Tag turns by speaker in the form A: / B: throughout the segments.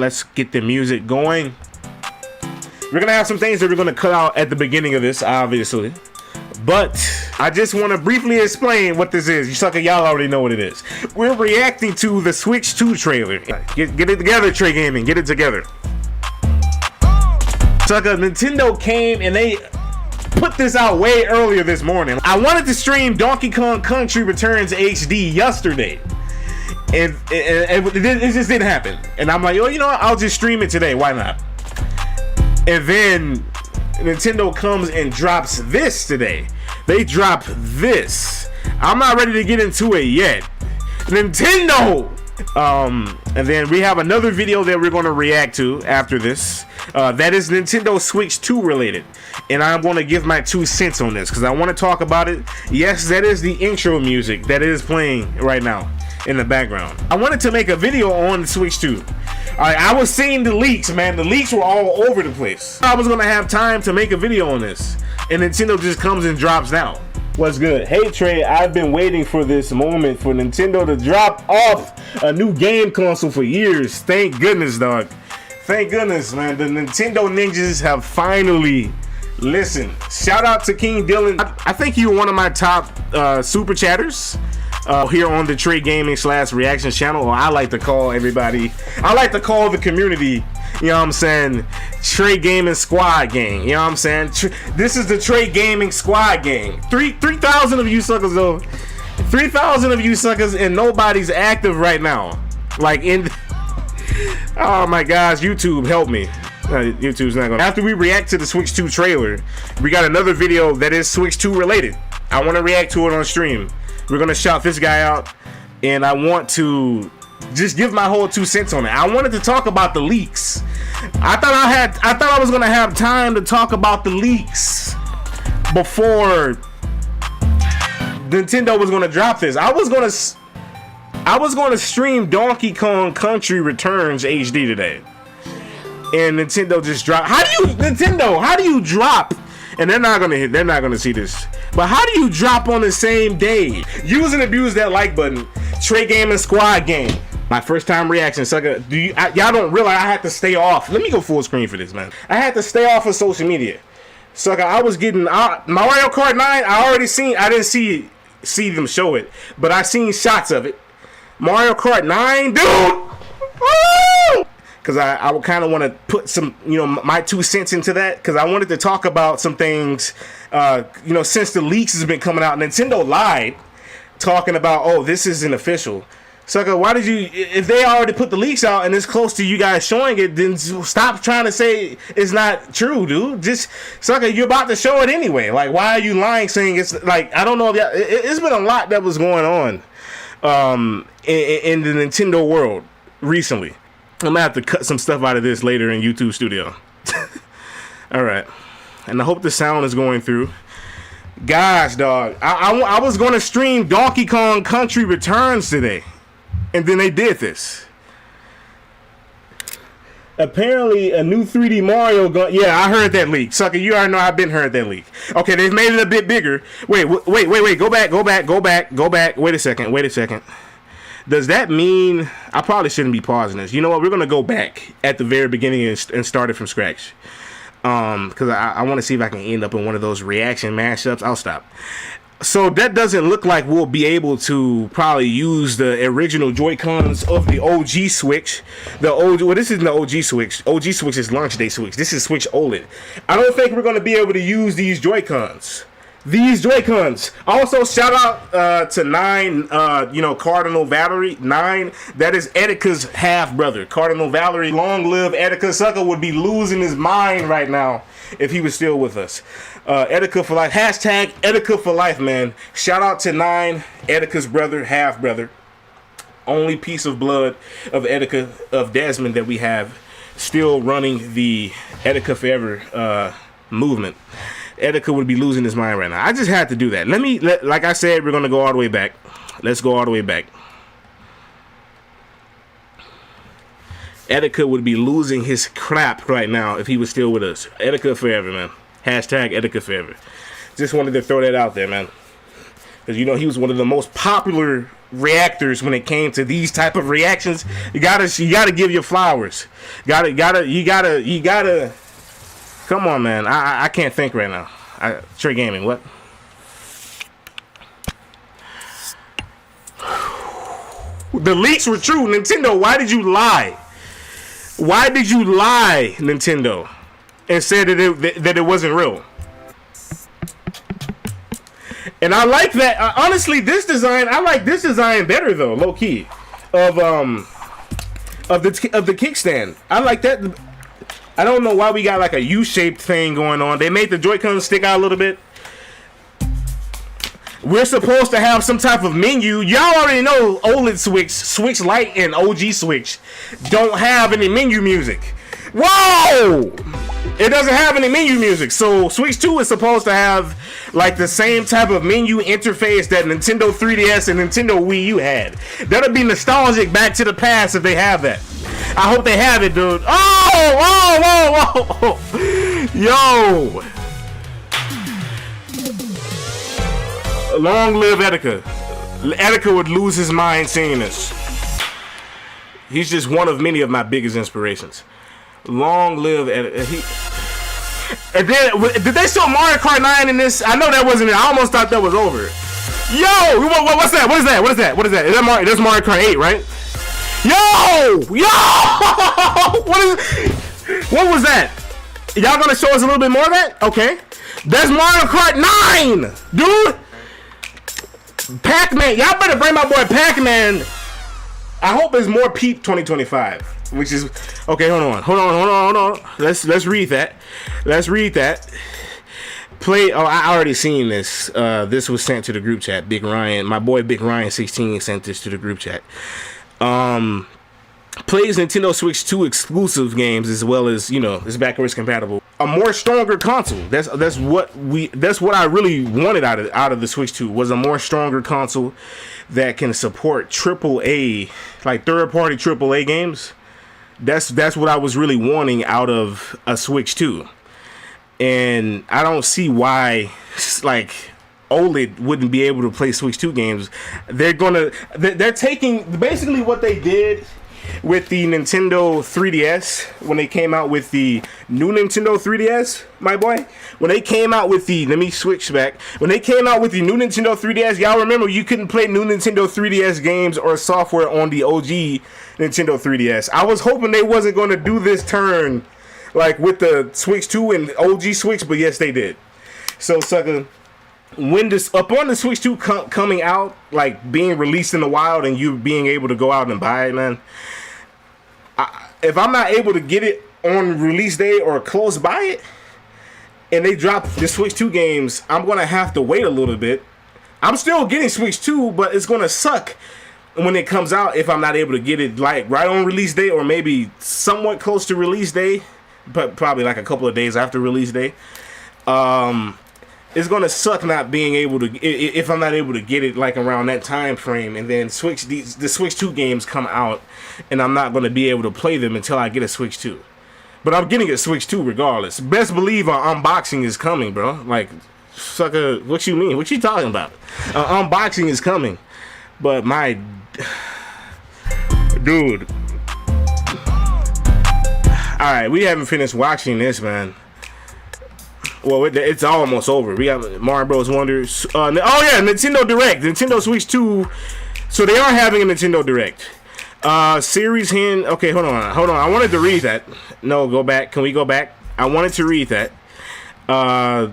A: Let's get the music going. We're gonna have some things that we're gonna cut out at the beginning of this, obviously. But I just want to briefly explain what this is. You sucker, y'all already know what it is. We're reacting to the Switch 2 trailer. Get it together, Tray Gaming. Get it together. Sucker, Nintendo came and they put this out way earlier this morning. I wanted to stream Donkey Kong Country Returns HD yesterday. And it just didn't happen. And I'm like, oh, you know what? I'll just stream it today. Why not? And then Nintendo comes and drops this today. They drop this. I'm not ready to get into it yet. Nintendo! And then we have another video that we're going to react to after this. That is Nintendo Switch 2 related. And I'm going to give my 2 cents on this because I want to talk about it. Yes, that is the intro music that is playing right now in the background. I wanted to make a video on the Switch 2. I was seeing the leaks, man. The leaks were all over the place. I was gonna have time to make a video on this, and Nintendo just comes and drops now. What's good? Hey Trey, I've been waiting for this moment for Nintendo to drop off a new game console for years. Thank goodness, dog. Thank goodness, man. The Nintendo ninjas have finally listened. Shout out to King Dylan. I think you were one of my top super chatters. Here on the Tray Gaming / Reaction channel, or I like to call everybody, I like to call the community, you know what I'm saying, Tray Gaming Squad Gang, you know what I'm saying? This is the Tray Gaming Squad Gang. 3,000 of you suckers though, 3,000 of you suckers, and nobody's active right now. Like oh my gosh, YouTube, help me. YouTube's not gonna. After we react to the Switch 2 trailer, we got another video that is Switch 2 related. I want to react to it on stream. We're gonna shout this guy out, and I want to just give my whole 2 cents on it. I wanted to talk about the leaks. I thought I was gonna have time to talk about the leaks before Nintendo was gonna drop this. I was gonna stream Donkey Kong Country Returns HD today, and Nintendo just dropped. How do you drop? And they're not gonna see this. But how do you drop on the same day? Use and abuse that like button. Tray Gaming Squad Game. My first time reaction, sucker. Y'all don't realize I had to stay off. Let me go full screen for this, man. I had to stay off of social media. Sucker, I was getting Mario Kart 9. I didn't see them show it, but I seen shots of it. Mario Kart 9, dude. Woo! Because I would kind of want to put some, my 2 cents into that. Because I wanted to talk about some things, since the leaks has been coming out. Nintendo lied, talking about, oh, this isn't official. Sucker, why did you, if they already put the leaks out and it's close to you guys showing it, then stop trying to say it's not true, dude. Just, sucker, you're about to show it anyway. Like, why are you lying saying it's, like, I don't know. It's been a lot that was going on in the Nintendo world recently. I'm gonna have to cut some stuff out of this later in YouTube Studio. Alright. And I hope the sound is going through. Gosh, dog. I was gonna stream Donkey Kong Country Returns today. And then they did this. Apparently a new 3D Mario yeah, I heard that leak. Sucker, you already know I've been heard that leak. Okay, they've made it a bit bigger. Wait. Go back. Wait a second. Does that mean I probably shouldn't be pausing this? You know what? We're gonna go back at the very beginning and start it from scratch. Because I want to see if I can end up in one of those reaction mashups. I'll stop. So that doesn't look like we'll be able to probably use the original Joy-Cons of the OG Switch. Well, this isn't the OG Switch. OG Switch is launch day Switch. This is Switch OLED. I don't think we're gonna be able to use these Joy-Cons. Also, shout out to 9, Cardinal Valerie. 9, that is Etika's half brother. Cardinal Valerie, long live Etika. Sucker would be losing his mind right now if he was still with us. Etika for life. Hashtag Etika for life, man. Shout out to 9, Etika's brother, half brother. Only piece of blood of Etika, of Desmond, that we have still running the Etika Forever movement. Etika would be losing his mind right now. I just had to do that. Like I said, we're going to go all the way back. Let's go all the way back. Etika would be losing his crap right now if he was still with us. Etika forever, man. Hashtag Etika forever. Just wanted to throw that out there, man. Because, he was one of the most popular reactors when it came to these type of reactions. You gotta give your flowers. You gotta. Come on, man. I can't think right now. Trey Gaming, what? The leaks were true. Nintendo, why did you lie? Why did you lie, Nintendo, and said that it wasn't real? And I like that. Honestly, this design, I like this design better though, low key, of the kickstand. I like that. I don't know why we got like a U-shaped thing going on. They made the Joy-Cons stick out a little bit. We're supposed to have some type of menu. Y'all already know OLED Switch, Switch Lite, and OG Switch don't have any menu music. Whoa! It doesn't have any menu music. So Switch 2 is supposed to have like the same type of menu interface that Nintendo 3DS and Nintendo Wii U had. That'll be nostalgic back to the past if they have that. I hope they have it, dude. Oh! Yo! Long live Etika. Etika would lose his mind seeing this. He's just one of many of my biggest inspirations. Long live Etika. And then, did they show Mario Kart 9 in this? I know that wasn't it. I almost thought that was over. Yo! What's that? What is that? What is that? What is that? That's Mario Kart 8, right? Yo! What was that? Y'all gonna show us a little bit more of that? Okay. That's Mario Kart 9! Dude! Pac-Man, y'all better bring my boy Pac-Man. I hope it's more Peep 2025, which is okay. Hold on. Let's read that. Play. Oh, I already seen this. This was sent to the group chat. Big Ryan, my boy Big Ryan 16 sent this to the group chat. Plays Nintendo Switch 2 exclusive games as well as, you know, it's backwards compatible. A more stronger console. That's what I really wanted out of the Switch 2 was a more stronger console that can support AAA, like third-party AAA games. That's what I was really wanting out of a Switch 2. And I don't see why like OLED wouldn't be able to play Switch 2 games. They're taking basically what they did with the Nintendo 3DS when they came out with the new Nintendo 3DS, my boy. When they came out with the, let me switch back. When they came out with the new Nintendo 3DS, y'all remember you couldn't play new Nintendo 3DS games or software on the OG Nintendo 3DS. I was hoping they wasn't going to do this turn like with the Switch 2 and OG Switch, but yes, they did. So, sucker, when this upon the Switch 2 coming out, like being released in the wild and you being able to go out and buy it, man, if I'm not able to get it on release day or close by it, and they drop the Switch 2 games, I'm gonna have to wait a little bit. I'm still getting Switch 2, but it's gonna suck when it comes out if I'm not able to get it like right on release day or maybe somewhat close to release day, but probably like a couple of days after release day. It's gonna suck not being able to if I'm not able to get it like around that time frame, and then the Switch 2 games come out, and I'm not gonna be able to play them until I get a Switch 2. But I'm getting a Switch 2 regardless. Best believe an unboxing is coming, bro. Like, sucker, what you mean? What you talking about? Unboxing is coming, but my dude. All right, we haven't finished watching this, man. Well, it's almost over. We got Mario Bros. Wonders. Oh yeah, Nintendo Direct, Nintendo Switch 2. So they are having a Nintendo Direct. Series Hen. Okay, hold on. I wanted to read that. No, go back. Can we go back? I wanted to read that. Hold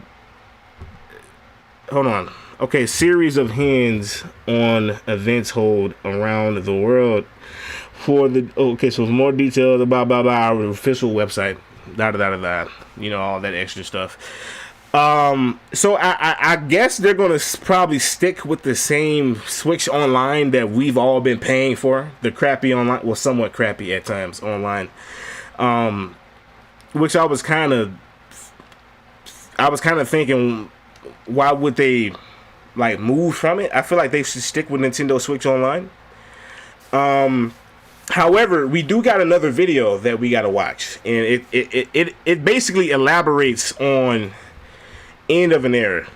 A: on. Okay, series of hens on events hold around the world for the. Okay, so for more details about our official website. You know, all that extra stuff. So I guess they're gonna probably stick with the same Switch Online that we've all been paying for. The crappy online, well, somewhat crappy at times online. Which I was kind of thinking, why would they like move from it? I feel like they should stick with Nintendo Switch Online. However, we do got another video that we got to watch, and it basically elaborates on End of an Era.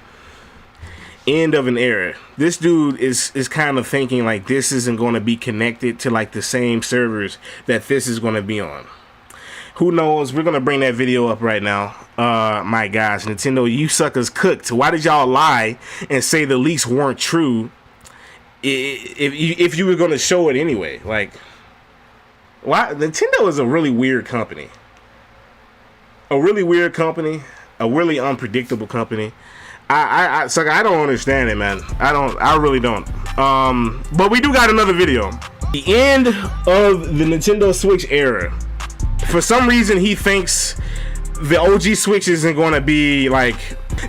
A: End of an era. This dude is kind of thinking like this isn't going to be connected to like the same servers that this is going to be on. Who knows? We're going to bring that video up right now. My gosh, Nintendo, you suckers cooked. Why did y'all lie and say the leaks weren't true if you were going to show it anyway? Like, why? Nintendo is a really weird company. A really weird company. A really unpredictable company. I don't understand it, man. I really don't. But we do got another video. The end of the Nintendo Switch era. For some reason, he thinks the OG Switch isn't going to be like,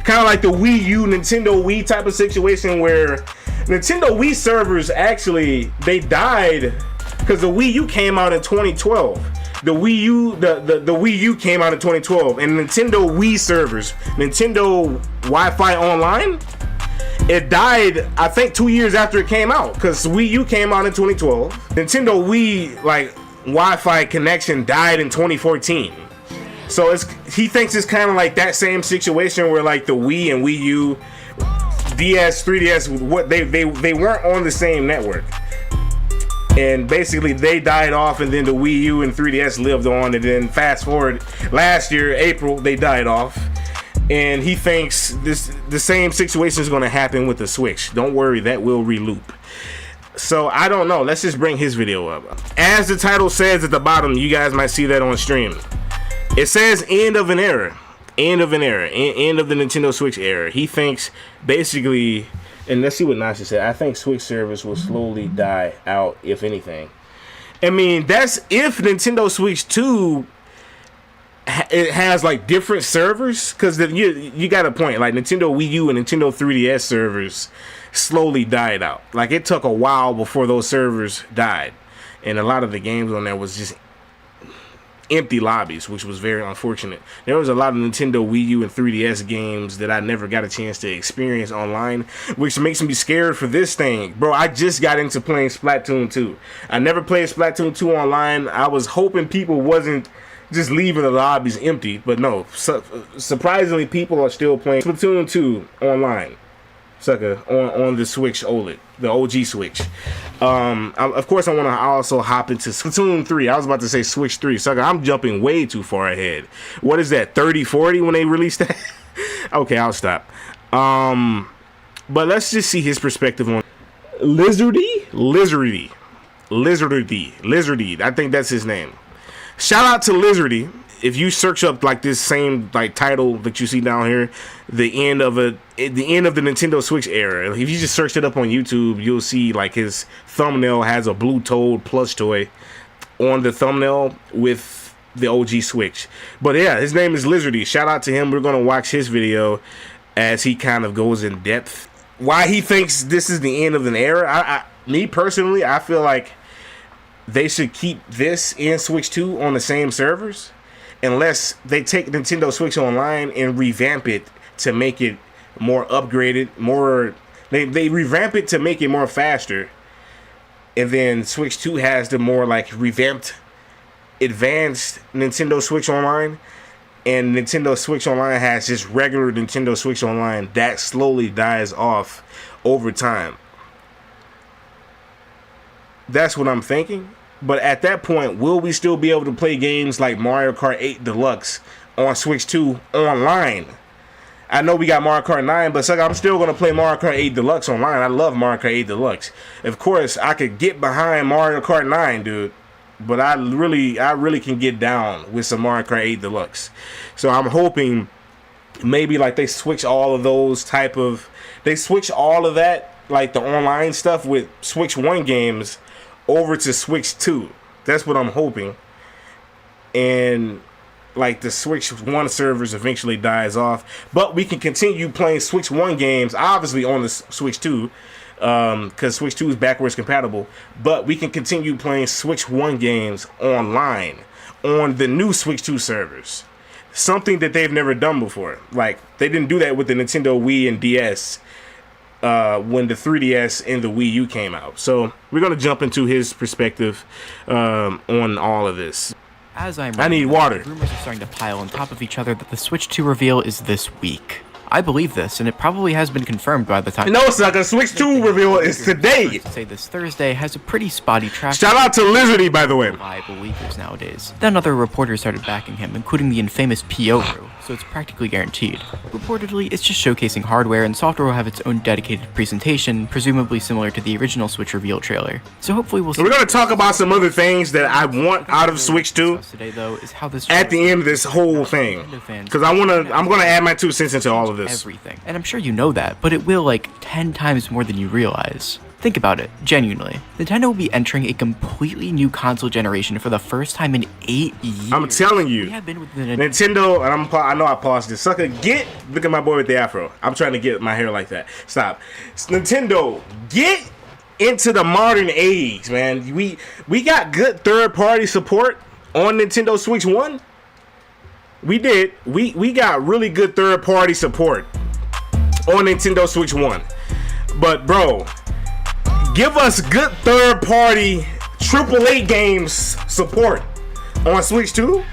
A: kind of like the Wii U, Nintendo Wii type of situation where Nintendo Wii servers actually, they died because the Wii U came out in 2012. The Wii U came out in 2012, and Nintendo Wii servers, Nintendo Wi-Fi Online, it died, I think, 2 years after it came out, because Wii U came out in 2012. Nintendo Wii, like, Wi-Fi connection died in 2014. So he thinks it's kind of like that same situation where, like, the Wii and Wii U, DS, 3DS, what they weren't on the same network. And basically they died off, and then the Wii U and 3DS lived on, and then fast forward last year, April, they died off. And he thinks the same situation is going to happen with the Switch. Don't worry, that will re-loop. So I don't know. Let's just bring his video up. As the title says at the bottom, you guys might see that on stream. It says end of an era. End of an era. End of the Nintendo Switch era. He thinks basically... And let's see what Nasha said. I think Switch service will slowly die out, if anything. I mean, that's if Nintendo Switch 2 it has like different servers, because you got a point. Like Nintendo Wii U and Nintendo 3DS servers slowly died out. Like it took a while before those servers died, and a lot of the games on there was just empty lobbies, which was very unfortunate. There was a lot of Nintendo Wii U and 3DS games that I never got a chance to experience online, which makes me scared for this thing. Bro, I just got into playing Splatoon 2. I never played Splatoon 2 online. I was hoping people wasn't just leaving the lobbies empty, but no. Surprisingly, people are still playing Splatoon 2 online. Sucker, on the Switch OLED, the OG Switch. Of course, I want to also hop into Splatoon 3. I was about to say Switch 3. Sucker, I'm jumping way too far ahead. What is that, 3040 when they released that? Okay, I'll stop. But let's just see his perspective on Lizardy. I think that's his name. Shout out to Lizardy. If you search up like this same like title that you see down here, the end of the Nintendo Switch era, if you just search it up on YouTube, you'll see like his thumbnail has a blue toad plush toy on the thumbnail with the OG Switch. But yeah, his name is Lizardy. Shout out to him. We're gonna watch his video as he kind of goes in depth why he thinks this is the end of an era. Me personally, I feel like they should keep this and Switch 2 on the same servers, unless they take Nintendo Switch Online and revamp it to make it more upgraded, they revamp it to make it more faster, and then Switch 2 has the more like revamped, advanced Nintendo Switch Online, and Nintendo Switch Online has just regular Nintendo Switch Online that slowly dies off over time. That's what I'm thinking. But at that point, will we still be able to play games like Mario Kart 8 Deluxe on Switch 2 online? I know we got Mario Kart 9, but I'm still going to play Mario Kart 8 Deluxe online. I love Mario Kart 8 Deluxe. Of course, I could get behind Mario Kart 9, dude. But I really can get down with some Mario Kart 8 Deluxe. So I'm hoping maybe like they switch all of those they switch all of that, like the online stuff with Switch 1 games over to Switch 2. That's what I'm hoping. And like the Switch 1 servers eventually dies off, but we can continue playing Switch 1 games obviously on the Switch 2, because Switch 2 is backwards compatible, but we can continue playing Switch 1 games online on the new Switch 2 servers. Something that they've never done before. Like, they didn't do that with the Nintendo Wii and DS when the 3DS and the Wii U came out. So we're going to jump into his perspective on all of this.
B: As I
A: need water.
B: Rumors are starting to pile on top of each other that the Switch 2 reveal is this week. I believe this, and it probably has been confirmed by the time.
A: No, sucker. Switch 2 reveal is today.
B: Say this Thursday has a pretty spotty track.
A: Shout out to Lizardy, by the way.
B: Reliable leakers nowadays. Then other reporters started backing him, including the infamous P.O.ru, so it's practically guaranteed. Reportedly, it's just showcasing hardware, and software will have its own dedicated presentation, presumably similar to the original Switch reveal trailer. So hopefully we'll see.
A: We're gonna talk about some other things that I want out of Switch 2
B: today, though, is how this
A: at the end of this whole thing, because I'm gonna add my 2 cents into all of this.
B: Everything. And I'm sure you know that, but it will like 10 times more than you realize. Think about it, genuinely. Nintendo will be entering a completely new console generation for the first time in 8 years.
A: I'm telling you,
B: We have been with the
A: Nintendo, and I know I paused this. Sucker, look at my boy with the afro. I'm trying to get my hair like that. Stop. Nintendo, get into the modern age, man. We got good third-party support on Nintendo Switch 1. We did. We got really good third-party support on Nintendo Switch 1. But, bro, give us good third-party AAA games support on Switch 2.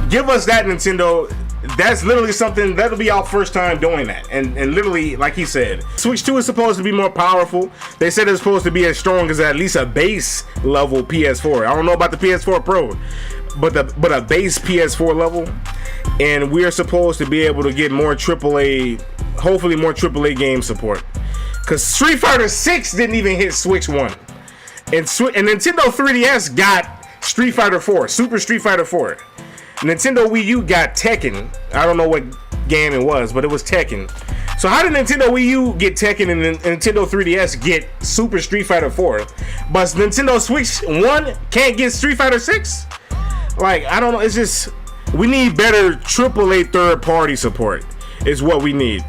A: Give us that, Nintendo. That's literally something that'll be our first time doing that. And literally, like he said, Switch 2 is supposed to be more powerful. They said it's supposed to be as strong as at least a base level PS4. I don't know about the PS4 Pro, but a base PS4 level. And we're supposed to be able to get more AAA, hopefully more AAA game support. Because Street Fighter 6 didn't even hit Switch 1. And Nintendo 3DS got Street Fighter 4, Super Street Fighter 4. Nintendo Wii U got Tekken. I don't know what game it was, but it was Tekken. So how did Nintendo Wii U get Tekken and Nintendo 3DS get Super Street Fighter 4? But Nintendo Switch 1 can't get Street Fighter 6? Like, I don't know. It's just, we need better AAA third-party support is what we need.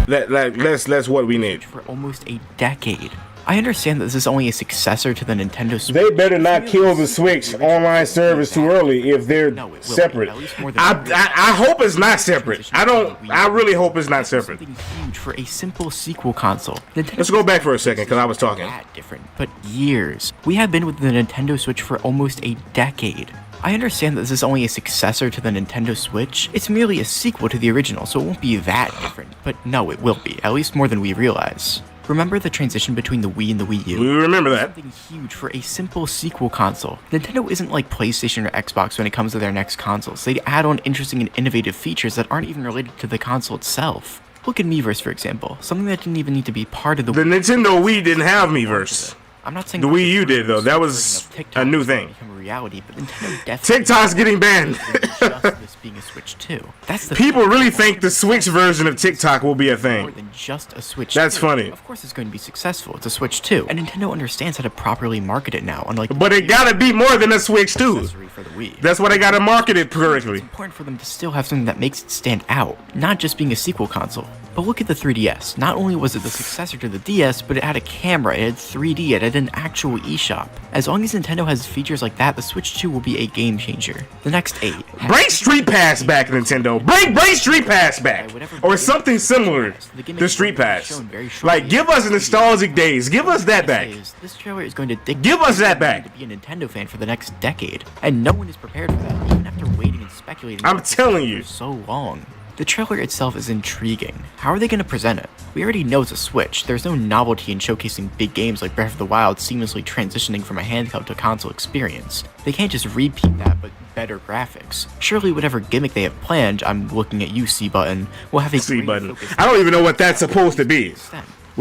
A: That's what we need.
B: For almost a decade. I understand that this is only a successor to the Nintendo Switch.
A: They better not kill the Switch online service too early if they're separate. I hope it's not separate. I really hope it's not separate.
B: Huge for a simple sequel console.
A: Let's go back for a second because I was talking.
B: Different, but years. We have been with the Nintendo Switch for almost a decade. I understand that this is only a successor to the Nintendo Switch. It's merely a sequel to the original, so it won't be that different. But no, it will be, at least more than we realize. Remember the transition between the Wii and the Wii U?
A: We remember that.
B: Something huge for a simple sequel console. Nintendo isn't like PlayStation or Xbox when it comes to their next consoles. They add on interesting and innovative features that aren't even related to the console itself. Look at Miiverse, for example. Something that didn't even need to be part of the
A: Nintendo Wii didn't have Miiverse.
B: I'm not saying
A: the Wii U did, though. That was a new thing.
B: Reality, but Nintendo definitely
A: TikTok's getting banned.
B: just this being a Switch 2. That's the
A: people really think the Switch version of TikTok will be a thing.
B: More than just a Switch.
A: That's
B: 2.
A: funny.
B: Of course, it's going to be successful. It's a Switch 2, and Nintendo understands how to properly market it now. Unlike,
A: but it gotta be more than a Switch 2.
B: For the Wii.
A: That's why they gotta market it correctly.
B: It's important for them to still have something that makes it stand out, not just being a sequel console. But look at the 3DS. Not only was it the successor to the DS, but it had a camera, it had 3D, it had an actual eShop. As long as Nintendo has features like that, the Switch 2 will be a game changer. The next 8.
A: Bring Street Pass back, Nintendo. Bring Street Pass back. Or something similar to Street Pass. Like, give us nostalgic days. Give us that back.
B: This trailer is going to
A: give us that back.
B: To be a Nintendo fan for the next decade. And no one is prepared for that, even after waiting and speculating.
A: I'm telling you.
B: For so long. The trailer itself is intriguing. How are they going to present it? We already know it's a Switch. There's no novelty in showcasing big games like Breath of the Wild seamlessly transitioning from a handheld to console experience. They can't just repeat that, but better graphics. Surely whatever gimmick they have planned, I'm looking at you, C-Button, will have a
A: C-Button. I don't even know what that's supposed to be.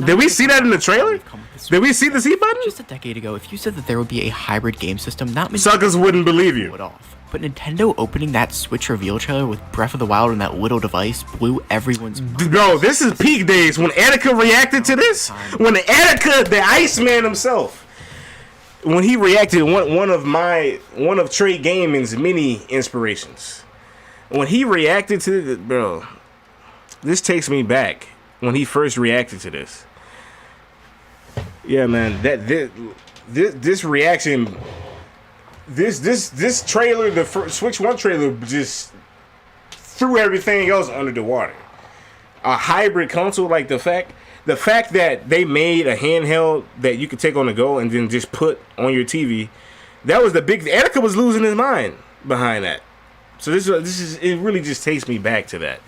A: Did we see that in the trailer? Did we see the C-Button?
B: Just a decade ago, if you said that there would be a hybrid game system, not many
A: suckers wouldn't believe you.
B: But Nintendo opening that Switch reveal trailer with Breath of the Wild and that little device blew everyone's mind.
A: Bro, this is peak days when Attica reacted to this. When Attica, the Iceman himself, when he reacted, one of Trey Gaming's many inspirations. When he reacted to it, bro, this takes me back when he first reacted to this. Yeah, man, this reaction. This trailer, the Switch 1 trailer, just threw everything else under the water. A hybrid console, like the fact that they made a handheld that you could take on the go and then just put on your TV, that was the big. Attica was losing his mind behind that. So this is it. Really just takes me back to that.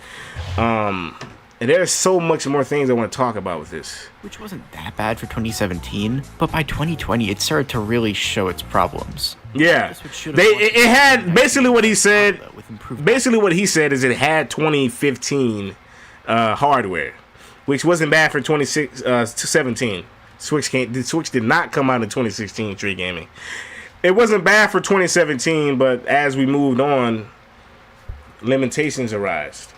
A: And there's so much more things I want to talk about with this.
B: Which wasn't that bad for 2017, but by 2020 it started to really show its problems.
A: Yeah, it had basically what he said. Basically what he said is it had 2015 hardware, which wasn't bad for 2017. The Switch did not come out in 2016. Trey Gaming. It wasn't bad for 2017, but as we moved on, limitations arise.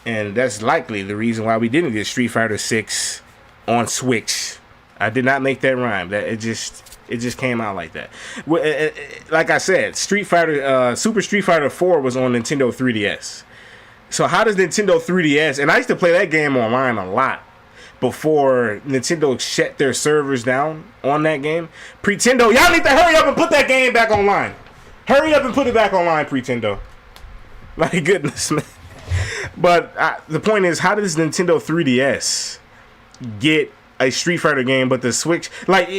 A: And that's likely the reason why we didn't get Street Fighter 6 on Switch. I did not make that rhyme. That it just came out like that. Like I said, Super Street Fighter 4 was on Nintendo 3DS. So how does Nintendo 3DS? And I used to play that game online a lot before Nintendo shut their servers down on that game. Pretendo, y'all need to hurry up and put that game back online. Hurry up and put it back online, Pretendo. My goodness, man. But the point is, how does Nintendo 3DS get a Street Fighter game, but the Switch, like,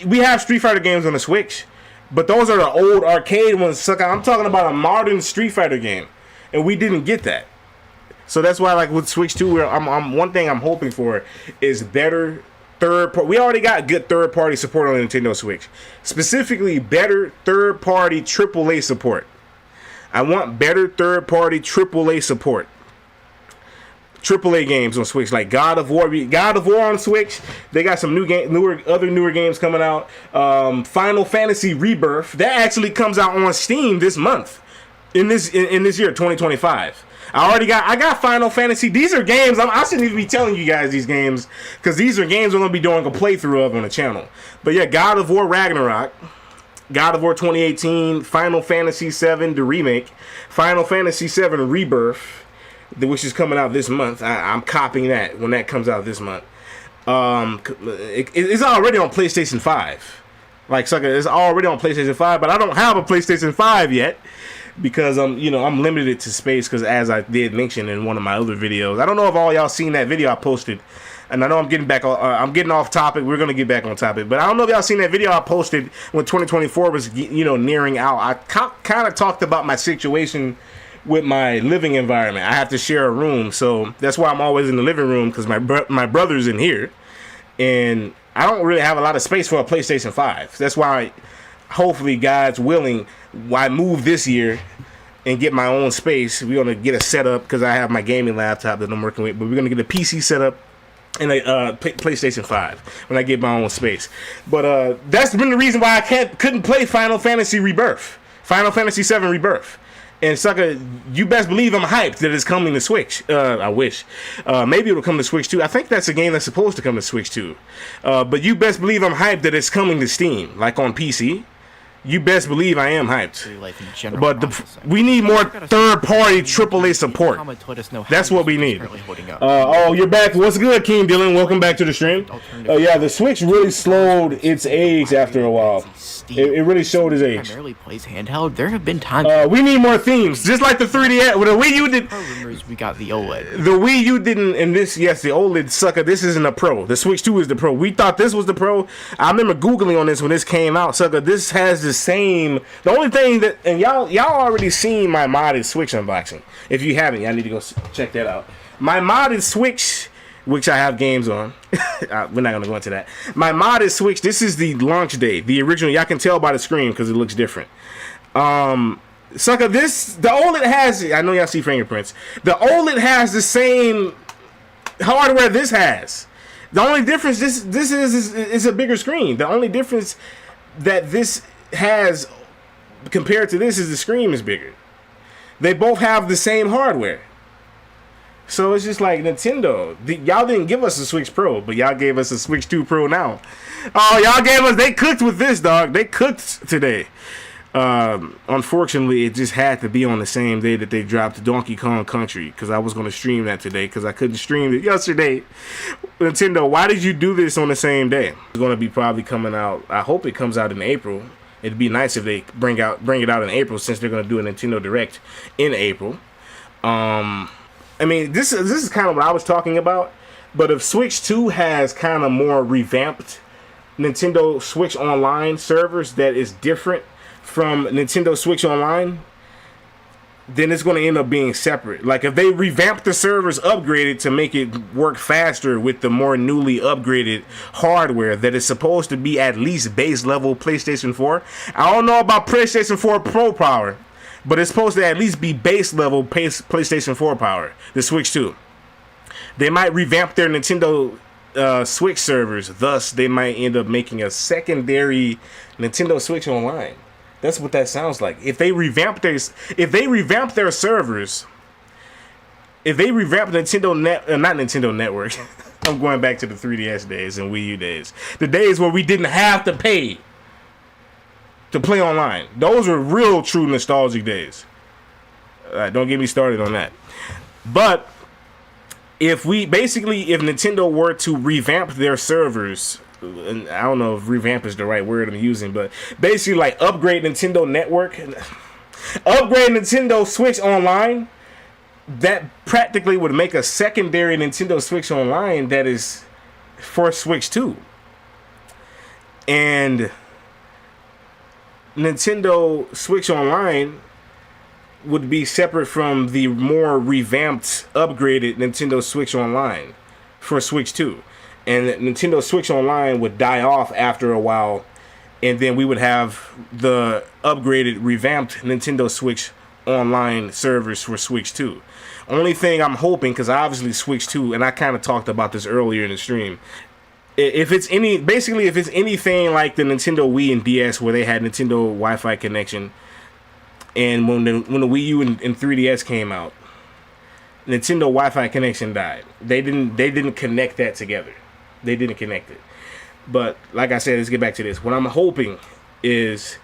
A: we have Street Fighter games on the Switch, but those are the old arcade ones. I'm talking about a modern Street Fighter game, and we didn't get that. So that's why, like, with Switch 2, one thing I'm hoping for is better third-party. We already got good third-party support on the Nintendo Switch. Specifically, better third-party AAA support. I want better third-party AAA support. AAA games on Switch, like God of War on Switch. They got some newer games coming out. Final Fantasy Rebirth, that actually comes out on Steam this month, in this year, 2025. I got Final Fantasy. These are games I shouldn't even be telling you guys these games, because these are games I'm gonna be doing a playthrough of on the channel. But yeah, God of War Ragnarok, God of War 2018, Final Fantasy 7 the remake, Final Fantasy 7 Rebirth, which is coming out this month. I'm copying that when that comes out this month. It's already on PlayStation 5. Like, sucker, it's already on PlayStation 5, but I don't have a PlayStation 5 yet because I'm limited to space, because as I did mention in one of my other videos, I don't know if all y'all seen that video I posted, and I know I'm getting off topic. We're gonna get back on topic, but I don't know if y'all seen that video I posted when 2024 was nearing out. I kind of talked about my situation with my living environment. I have to share a room, so that's why I'm always in the living room, because my brother's in here, and I don't really have a lot of space for a PlayStation 5. That's why, hopefully, God's willing, I move this year and get my own space. We're gonna get a setup, because I have my gaming laptop that I'm working with, but we're gonna get a PC setup and a PlayStation 5 when I get my own space. But that's been the reason why I couldn't play Final Fantasy Rebirth, Final Fantasy 7 Rebirth. And sucker, you best believe I'm hyped that it's coming to Switch. I wish. Maybe it'll come to Switch too. I think that's a game that's supposed to come to Switch too. But you best believe I'm hyped that it's coming to Steam, like on PC. You best believe I am hyped. But we need more third-party AAA support. That's what we need. Oh, you're back. What's good, King Dylan? Welcome back to the stream. Yeah, the Switch really slowed its age after a while. It really showed his age.
B: Primarily plays handheld. There have been times.
A: We need more themes, just like the 3DS. With the Wii U did.
B: Rumors we got the OLED.
A: The Wii U didn't, and this, yes, the OLED sucker. This isn't a Pro. The Switch 2 is the Pro. We thought this was the Pro. I remember googling on this when this came out, sucker. This has the same. The only thing that, and y'all already seen my modded Switch unboxing. If you haven't, y'all need to go check that out. My modded Switch, which I have games on. We're not going to go into that. My modded Switch, this is the launch date. The original, y'all can tell by the screen because it looks different. Sucker, the OLED has, I know y'all see fingerprints. The OLED has the same hardware this has. The only difference, this is a bigger screen. The only difference that this has compared to this is the screen is bigger. They both have the same hardware. So it's just like Nintendo. Y'all didn't give us a Switch Pro, but y'all gave us a Switch 2 Pro now. Oh, y'all gave us, they cooked with this, dog. They cooked today. Unfortunately, it just had to be on the same day that they dropped Donkey Kong Country, because I was going to stream that today, because I couldn't stream it yesterday. Nintendo, why did you do this on the same day? It's going to be probably coming out, I hope it comes out in April. It'd be nice if they bring it out in April, since they're going to do a Nintendo Direct in April. I mean, this is kind of what I was talking about, but if Switch 2 has kind of more revamped Nintendo Switch Online servers that is different from Nintendo Switch Online, then it's going to end up being separate. Like if they revamp the servers, upgraded to make it work faster with the more newly upgraded hardware that is supposed to be at least base level PlayStation 4. I don't know about PlayStation 4 Pro power, but it's supposed to at least be base level PlayStation 4 power. The Switch 2. They might revamp their Nintendo Switch servers. Thus, they might end up making a secondary Nintendo Switch Online. That's what that sounds like. If they revamp their servers, if they revamp not Nintendo Network. I'm going back to the 3DS days and Wii U days. The days where we didn't have to pay to play online. Those were real, true nostalgic days. Don't get me started on that. But if Nintendo were to revamp their servers, and I don't know if revamp is the right word I'm using, but basically like upgrade Nintendo Network, upgrade Nintendo Switch Online, that practically would make a secondary Nintendo Switch Online that is for Switch 2. And Nintendo Switch Online would be separate from the more revamped, upgraded Nintendo Switch Online for Switch 2. And Nintendo Switch Online would die off after a while, and then we would have the upgraded, revamped Nintendo Switch Online servers for Switch 2. Only thing I'm hoping, because obviously Switch 2, and I kind of talked about this earlier in the stream, if it's anything like the Nintendo Wii and DS where they had Nintendo Wi-Fi connection, and when the Wii U and 3DS came out, Nintendo Wi-Fi connection died. They didn't connect that together. They didn't connect it. But like I said, let's get back to this. What I'm hoping is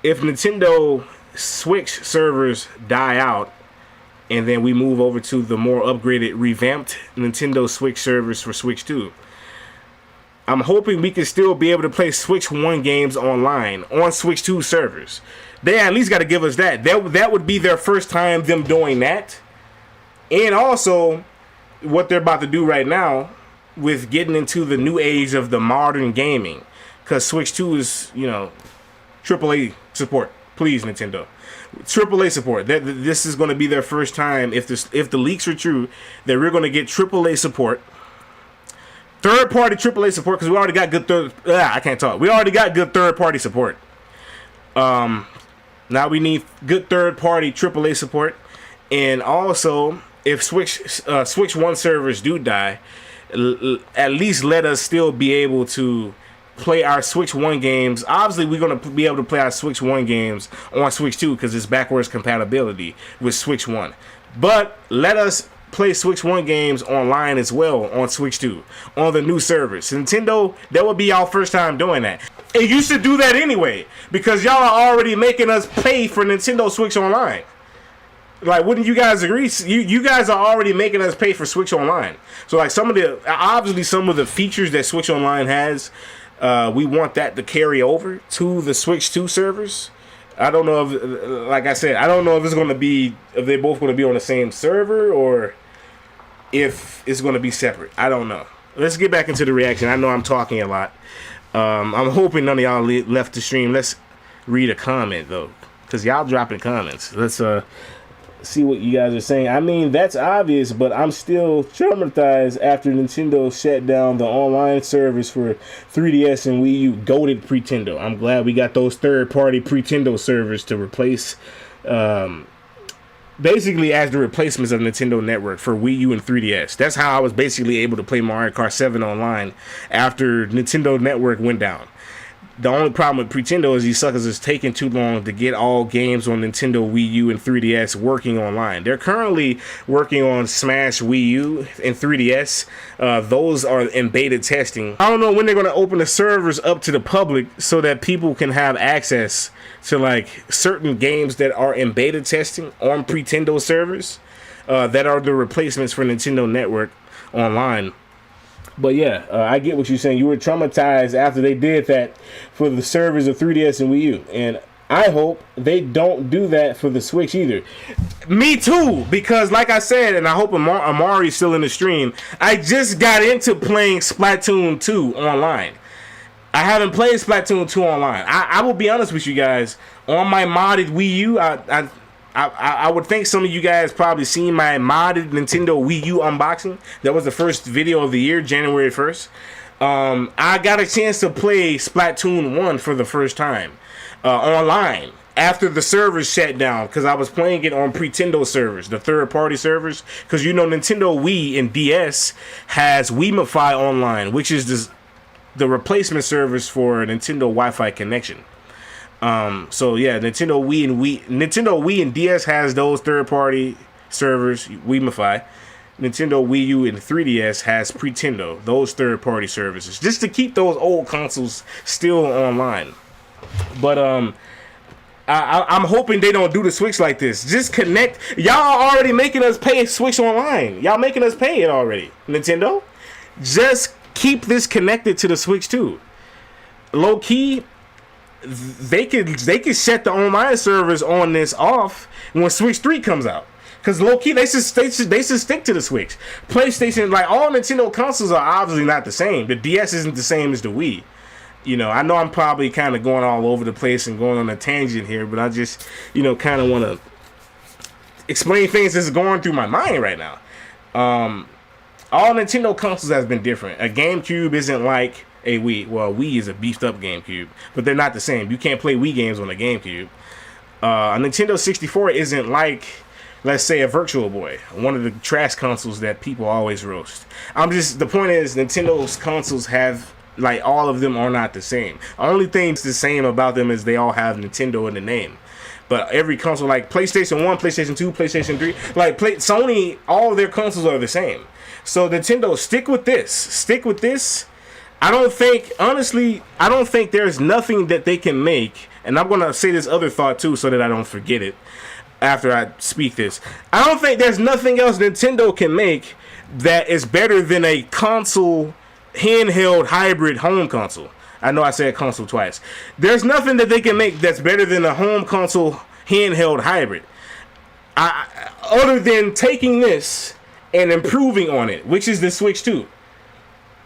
A: if Nintendo Switch servers die out and then we move over to the more upgraded, revamped Nintendo Switch servers for Switch 2, I'm hoping we can still be able to play Switch 1 games online on Switch 2 servers. They at least got to give us that. That would be their first time them doing that. And also, what they're about to do right now with getting into the new age of the modern gaming. Because Switch 2 is, AAA support. Please, Nintendo. AAA support. This is going to be their first time, if the leaks are true, that we're going to get AAA support. Third-party AAA support, because we already got good We already got good third-party support. Now we need good third-party AAA support. And also, if Switch 1 servers do die, at least let us still be able to play our Switch 1 games. Obviously, we're going to be able to play our Switch 1 games on Switch 2 because it's backwards compatibility with Switch 1. But let us play Switch 1 games online as well on Switch 2 on the new servers. Nintendo, that would be our first time doing that. And you should do that anyway because y'all are already making us pay for Nintendo Switch Online. Like, wouldn't you guys agree? You guys are already making us pay for Switch Online. So, like, some of the features that Switch Online has, we want that to carry over to the Switch 2 servers. I don't know if, like I said, I don't know if they're both going to be on the same server or if it's going to be separate. I don't know. Let's get back into the reaction. I know I'm talking a lot. I'm hoping none of y'all left the stream. Let's read a comment, though, because y'all dropping comments. Let's, see what you guys are saying. I mean, that's obvious, but I'm still traumatized after Nintendo shut down the online service for 3DS and Wii U. Goated Pretendo. I'm glad we got those third-party Pretendo servers to replace, basically as the replacements of Nintendo Network for Wii U and 3DS. That's how I was basically able to play Mario Kart 7 online after Nintendo Network went down. The only problem with Pretendo is these suckers is taking too long to get all games on Nintendo Wii U and 3DS working online. They're currently working on Smash Wii U and 3DS. Those are in beta testing. I don't know when they're going to open the servers up to the public so that people can have access to like certain games that are in beta testing on Pretendo servers that are the replacements for Nintendo Network online. But yeah, I get what you're saying. You were traumatized after they did that for the servers of 3DS and Wii U. And I hope they don't do that for the Switch either. Me too, because like I said, and I hope Amari's still in the stream, I just got into playing Splatoon 2 online. I haven't played Splatoon 2 online. I will be honest with you guys. On my modded Wii U, I would think some of you guys probably seen my modded Nintendo Wii U unboxing. That was the first video of the year, January 1st. I got a chance to play Splatoon 1 for the first time online after the servers shut down, because I was playing it on Pretendo servers, the third-party servers, because you know Nintendo Wii and DS has Wiimify Online, which is the replacement service for Nintendo Wi-Fi connection. So yeah, Nintendo Wii and DS has those third-party servers, Wiimify. Nintendo Wii U and 3DS has Pretendo, those third-party services, just to keep those old consoles still online. But I'm hoping they don't do the Switch like this. Just connect. Y'all are already making us pay Switch Online. Y'all making us pay it already. Nintendo, just keep this connected to the Switch too. Low key, they could shut the online servers on this off when Switch 3 comes out. Because low key, they should stick to the Switch. PlayStation, like all Nintendo consoles, are obviously not the same. The DS isn't the same as the Wii. You know, I know I'm probably kind of going all over the place and going on a tangent here, but I just, you know, kind of want to explain things that's going through my mind right now. All Nintendo consoles has been different. A GameCube isn't like a Wii. Well, Wii is a beefed up GameCube, but they're not the same. You can't play Wii games on a GameCube. A Nintendo 64 isn't like, let's say, a Virtual Boy, one of the trash consoles that people always roast. The point is, Nintendo's consoles have, like, all of them are not the same. The only thing that's the same about them is they all have Nintendo in the name. But every console, like PlayStation 1, PlayStation 2, PlayStation 3, like Sony, all of their consoles are the same. So Nintendo, stick with this. Stick with this. I don't think there's nothing that they can make, and I'm going to say this other thought too so that I don't forget it after I speak this. I don't think there's nothing else Nintendo can make that is better than a console, handheld hybrid home console. I know I said console twice. There's nothing that they can make that's better than a home console handheld hybrid. Other than taking this and improving on it, which is the Switch 2.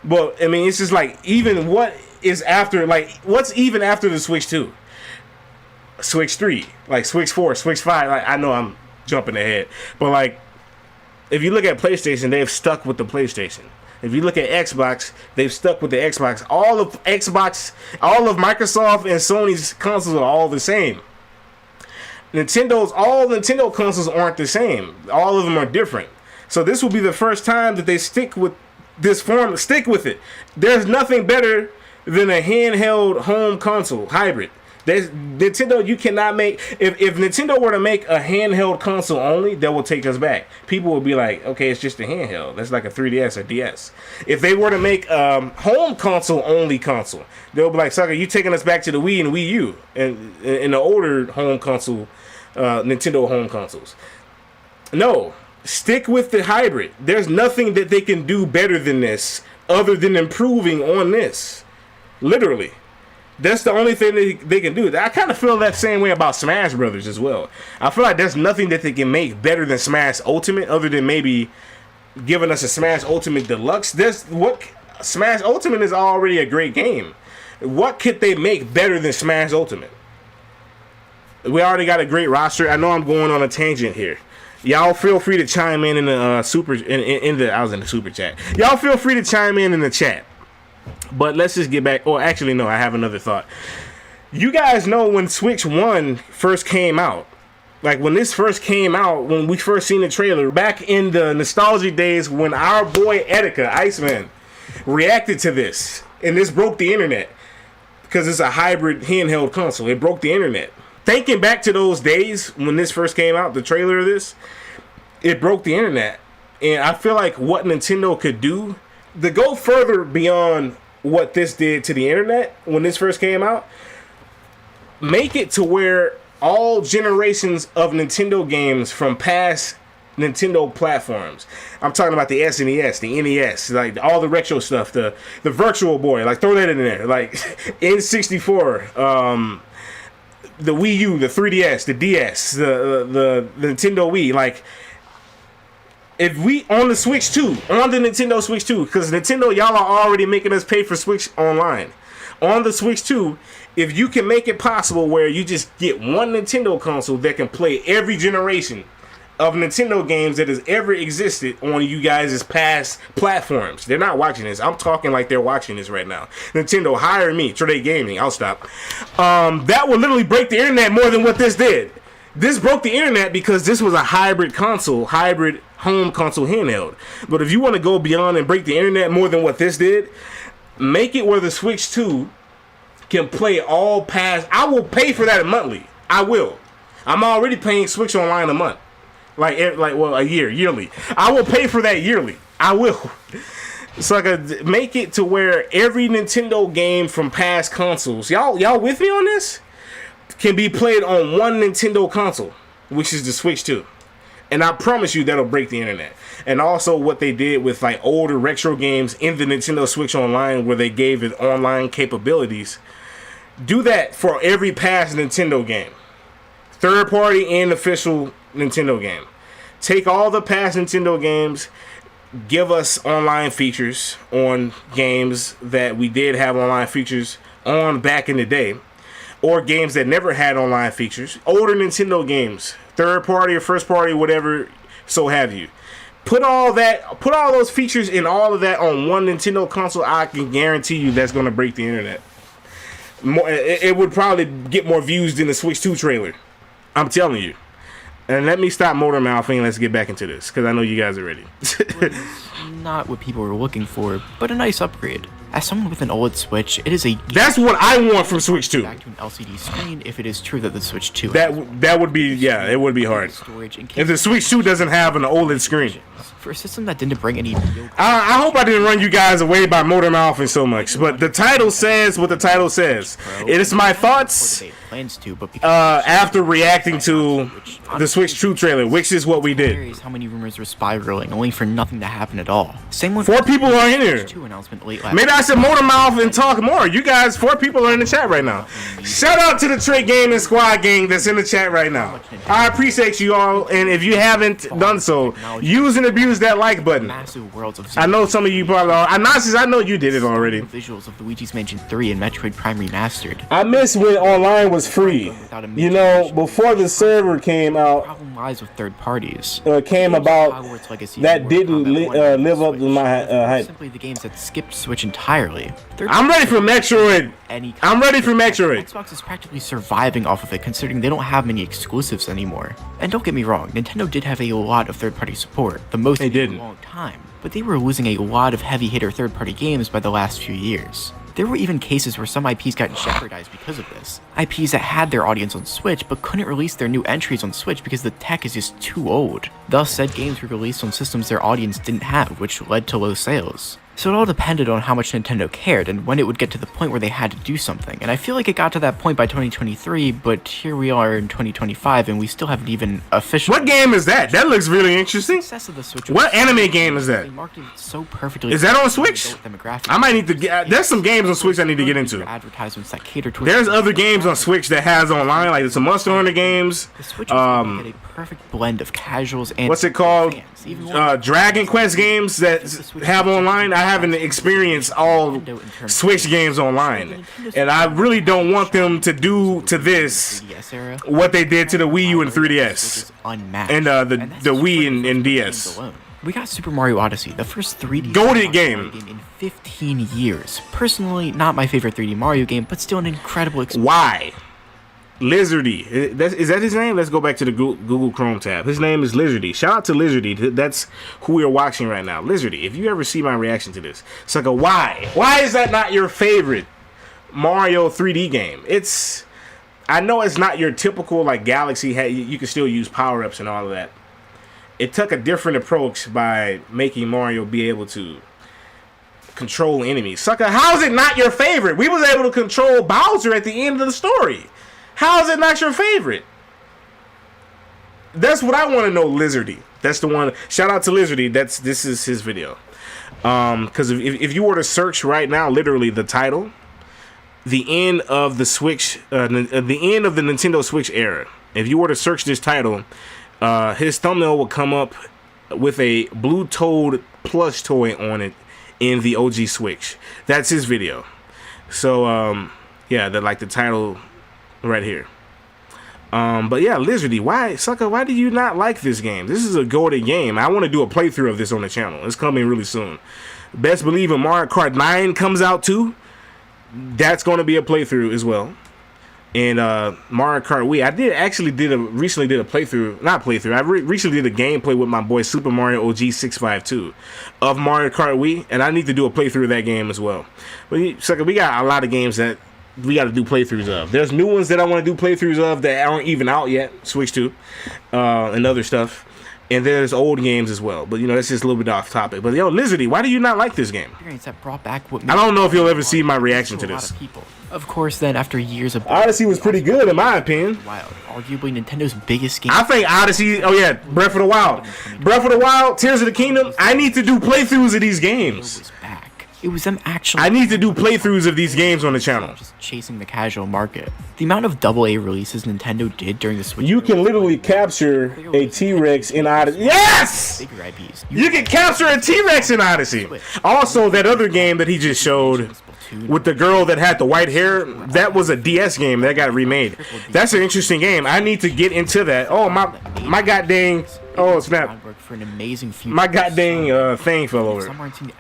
A: But I mean, it's just like, even what is after, like, what's even after the Switch 2? Switch 3, like Switch 4, Switch 5. Like, I know I'm jumping ahead, but like, if you look at PlayStation, they've stuck with the PlayStation. If you look at Xbox, they've stuck with the Xbox. All of Microsoft and Sony's consoles are all the same. All Nintendo consoles aren't the same. All of them are different. So this will be the first time that they stick with this form. Stick with it. There's nothing better than a handheld home console hybrid. Nintendo, you cannot make, if Nintendo were to make a handheld console only, that will take us back. People will be like, okay, it's just a handheld. That's like a 3DS or DS. If they were to make home console only console, they'll be like, sucker, you taking us back to the Wii and Wii U and the older home console, Nintendo home consoles. No, stick with the hybrid. There's nothing that they can do better than this other than improving on this. Literally. That's the only thing they can do. I kind of feel that same way about Smash Brothers as well. I feel like there's nothing that they can make better than Smash Ultimate, other than maybe giving us a Smash Ultimate Deluxe. Smash Ultimate is already a great game. What could they make better than Smash Ultimate? We already got a great roster. I know I'm going on a tangent here. Y'all feel free to chime in the I was in the super chat. Y'all feel free to chime in the chat. But let's just get back. Oh, actually, no, I have another thought. You guys know when Switch 1 first came out, like when this first came out, when we first seen the trailer, back in the nostalgia days when our boy Etika, Iceman, reacted to this, and this broke the internet because it's a hybrid handheld console. It broke the internet. Thinking back to those days when this first came out, the trailer of this, it broke the internet. And I feel like what Nintendo could do to go further beyond what this did to the internet when this first came out, make it to where all generations of Nintendo games from past Nintendo platforms, I'm talking about the SNES, the NES, like all the retro stuff, the Virtual Boy, like throw that in there, like N64, the Wii U, the 3DS, the DS, the Nintendo Wii, like, if we on the Switch 2, on the Nintendo Switch 2, because Nintendo, y'all are already making us pay for Switch Online. On the Switch 2, if you can make it possible where you just get one Nintendo console that can play every generation of Nintendo games that has ever existed on you guys' past platforms. They're not watching this. I'm talking like they're watching this right now. Nintendo, hire me. TRAY Gaming. I'll stop. That will literally break the internet more than what this did. This broke the internet because this was a hybrid console, hybrid home console handheld. But if you want to go beyond and break the internet more than what this did, make it where the Switch 2 can play all past. I will pay for that monthly. I will. I'm already paying Switch Online a month. A year, yearly. I will pay for that yearly. I will. So I could make it to where every Nintendo game from past consoles, y'all with me on this? Can be played on one Nintendo console, which is the Switch 2. And I promise you that'll break the internet. And also what they did with like older retro games in the Nintendo Switch Online, where they gave it online capabilities. Do that for every past Nintendo game. Third party and official Nintendo game. Take all the past Nintendo games, give us online features on games that we did have online features on back in the day, or games that never had online features, older Nintendo games, third party or first party, whatever, so have you. Put all those features and all of that on one Nintendo console. I can guarantee you that's going to break the internet. It would probably get more views than the Switch 2 trailer. I'm telling you. And let me stop motor mouthing. Let's get back into this, because I know you guys are ready.
B: Not what people were looking for, but a nice upgrade. As someone with an OLED Switch, it is a...
A: That's what I want from Switch 2.
B: Back to an LCD screen if it is true that the Switch 2...
A: That would be... Yeah, it would be hard. If the Switch 2 doesn't have an OLED screen.
B: For a system that didn't bring any...
A: I hope I didn't run you guys away by motor mouthing so much, but the title says what the title says. It is my thoughts after reacting to the Switch 2 trailer, which is what we did.
B: How many rumors were spiraling, only for nothing to happen at all. Same with
A: 4 people are in here. Maybe I should motor mouth and talk more. You guys, 4 people are in the chat right now. Shout out to the TRAY Gaming Squad gang that's in the chat right now. I appreciate you all, and if you haven't done so, use and abuse that like button. I know some of you probably are. I know you did it already.
B: Visuals of Luigi's Mansion 3 and Metroid Prime Remastered.
A: I miss when online was free. You know, before the server came out,
B: problem lies with third parties.
A: Came about that didn't live up to my hype.
B: Simply the games that skipped Switch entirely.
A: I'm ready for Metroid. I'm ready for Metroid.
B: Xbox is practically surviving off of it, considering they don't have many exclusives anymore. And don't get me wrong, Nintendo did have a lot of third-party support, the most in a long time, but they were losing a lot of heavy-hitter third-party games by the last few years. There were even cases where some IPs got jeopardized because of this. IPs that had their audience on Switch but couldn't release their new entries on Switch because the tech is just too old. Thus, said games were released on systems their audience didn't have, which led to low sales. So it all depended on how much Nintendo cared and when it would get to the point where they had to do something, and I feel like it got to that point by 2023, but here we are in 2025 and we still haven't even officially...
A: What game is that? That looks really interesting. What anime game is that?
B: So perfectly.
A: Is that on Switch? I might need to get... There's some games on Switch I need to get into.
B: Advertisements that cater to...
A: There's other games on Switch that has online, like some Monster Hunter games.
B: The Switch get a perfect blend of casuals and...
A: What's it called? Dragon Quest games that have online. I haven't experienced all Switch games online, and I really don't want them to do to this what they did to the Wii U and 3DS and the Wii and DS.
B: We got Super Mario Odyssey, the first 3D
A: goated game
B: in 15 years. Personally, not my favorite 3D Mario game, but still an incredible experience.
A: Why? Lizardy. Is that his name? Let's go back to the Google Chrome tab. His name is Lizardy. Shout out to Lizardy. That's who we are watching right now. Lizardy, if you ever see my reaction to this, it's like a why? Why is that not your favorite Mario 3D game? I know it's not your typical like Galaxy. You can still use power-ups and all of that. It took a different approach by making Mario be able to control enemies. Sucker, how is it not your favorite? We was able to control Bowser at the end of the story. How is it not your favorite? That's what I want to know, Lizardy. That's the one. Shout out to Lizardy. This is his video. Because if you were to search right now, literally the title, the end of the Switch, the end of the Nintendo Switch era. If you were to search this title, his thumbnail will come up with a Blue Toad plush toy on it in the OG Switch. That's his video. So Yeah, the title right here. But yeah, Lizardy, why, sucker, why do you not like this game? This is a goated game. I want to do a playthrough of this on the channel. It's coming really soon. Best believe when Mario Kart 9 comes out too, that's going to be a playthrough as well. And Mario Kart Wii, I recently did a playthrough, not playthrough, I recently did a gameplay with my boy Super Mario OG 652 of Mario Kart Wii, and I need to do a playthrough of that game as well. But sucker, we got a lot of games that we got to do playthroughs of. There's new ones that I want to do playthroughs of that aren't even out yet, Switch 2, and other stuff. And there's old games as well. But, you know, that's just a little bit off topic. But, yo, Lizardy, why do you not like this game?
B: That brought back what
A: I don't know if you'll ever see my reaction to this.
B: Of course, then, after years of...
A: Odyssey was pretty good, in my opinion.
B: Wild, arguably Nintendo's biggest game.
A: I think Odyssey... Oh, yeah, Breath of the Wild. Breath of the Wild, Tears of the Kingdom. I need to do playthroughs of these games.
B: It was them actually...
A: I need to do playthroughs of these games on the channel.
B: Just chasing the casual market. The amount of AA releases Nintendo did during the Switch...
A: You can literally capture a T-Rex in Odyssey. Yes!
B: Bigger IPs.
A: You can capture a T-Rex in Odyssey. Also, that other game that he just showed with the girl that had the white hair, that was a DS game that got remade. That's an interesting game. I need to get into that. Oh, my goddamn... Oh, snap.
B: For an amazing future.
A: My goddamn thing fell over.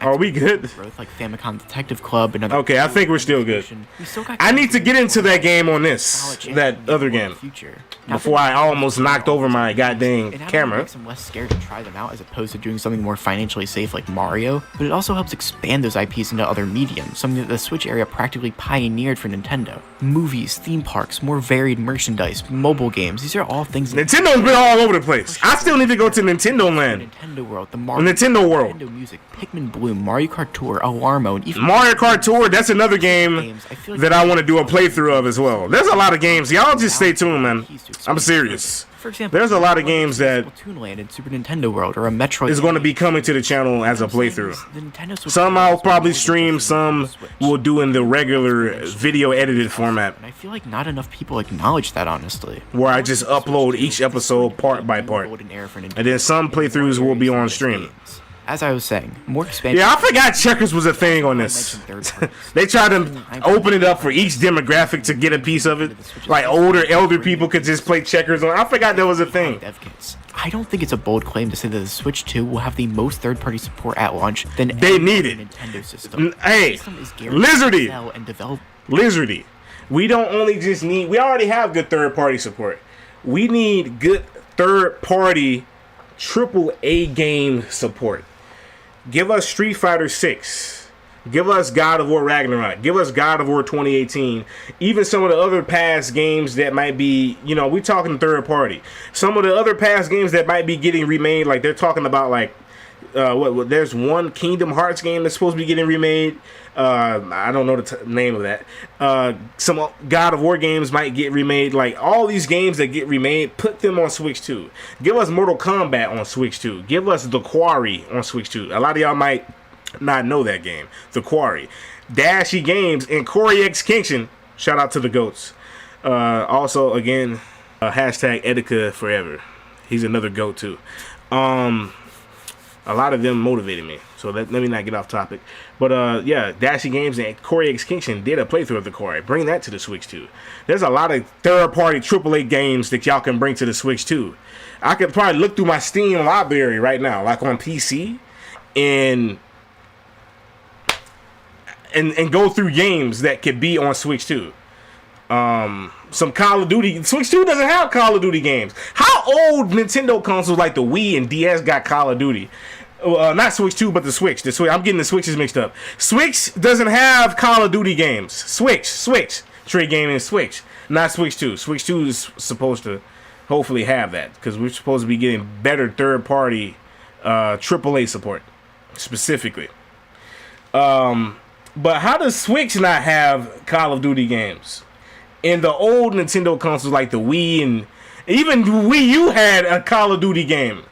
A: Are we good?
B: Like Famicom Detective Club and other...
A: Okay, I think we're still good. I need to get into that game on this, that other game, before I almost knocked over my goddamn camera.
B: It makes them less scared to try them out as opposed to doing something more financially safe like Mario, but it also helps expand those IPs into other mediums, something that the Switch area practically pioneered for Nintendo. Movies, theme parks, more varied merchandise, mobile games, these are all things...
A: Nintendo's been all over the place. I still need to go to Nintendo Land.
B: Nintendo World,
A: Nintendo World.
B: Nintendo Music, Pikmin Bloom, Mario Kart Tour, Alarmo, and even
A: Mario Kart Tour. That's another game that I want to do a playthrough of as well. There's a lot of games. Y'all just stay tuned, man. I'm serious.
B: For example,
A: there's a lot of games that
B: Land in Super Nintendo World or a Metroid
A: is going to be coming to the channel as a playthrough. Some I'll probably stream, some we'll do in the regular video edited format.
B: And I feel like not enough people acknowledge that, honestly.
A: Where I just upload each episode part by part. And then some playthroughs will be on stream.
B: As I was saying, more expansion...
A: Yeah, I forgot checkers was a thing on this. They tried to open it up for each demographic to get a piece of it. Like elder people could just play checkers on. I forgot that was a thing.
B: I don't think it's a bold claim to say that the Switch 2 will have the most third-party support at launch than
A: they need it.
B: Nintendo system.
A: Hey, Lizardy. Lizardy. We don't only just need... We already have good third-party support. We need good third-party AAA game support. Give us Street Fighter 6. Give us God of War Ragnarok. Give us God of War 2018. Even some of the other past games that might be, you know, we're talking third party. Some of the other past games that might be getting remade, like they're talking about, like, there's one Kingdom Hearts game that's supposed to be getting remade. I don't know the name of that. Some God of War games might get remade. Like, all these games that get remade, put them on Switch 2. Give us Mortal Kombat on Switch 2. Give us The Quarry on Switch 2. A lot of y'all might not know that game. The Quarry. Dashy Games and Corey X Kingston. Shout out to the GOATs. Also, again, hashtag Etika Forever. He's another GOAT too. A lot of them motivated me. So let me not get off topic. But yeah, Dashy Games and Corey X Kingston did a playthrough of the Quarry. Bring that to the Switch 2. There's a lot of third-party AAA games that y'all can bring to the Switch 2. I could probably look through my Steam library right now, like on PC, and go through games that could be on Switch 2. Some Call of Duty. Switch 2 doesn't have Call of Duty games. How old Nintendo consoles like the Wii and DS got Call of Duty? Not Switch 2, but the Switch. I'm getting the Switches mixed up. Switch doesn't have Call of Duty games. Switch. Trade Gaming Switch. Not Switch 2. Switch 2 is supposed to hopefully have that, because we're supposed to be getting better third-party AAA support, specifically. But how does Switch not have Call of Duty games? And the old Nintendo consoles like the Wii and even the Wii U had a Call of Duty game.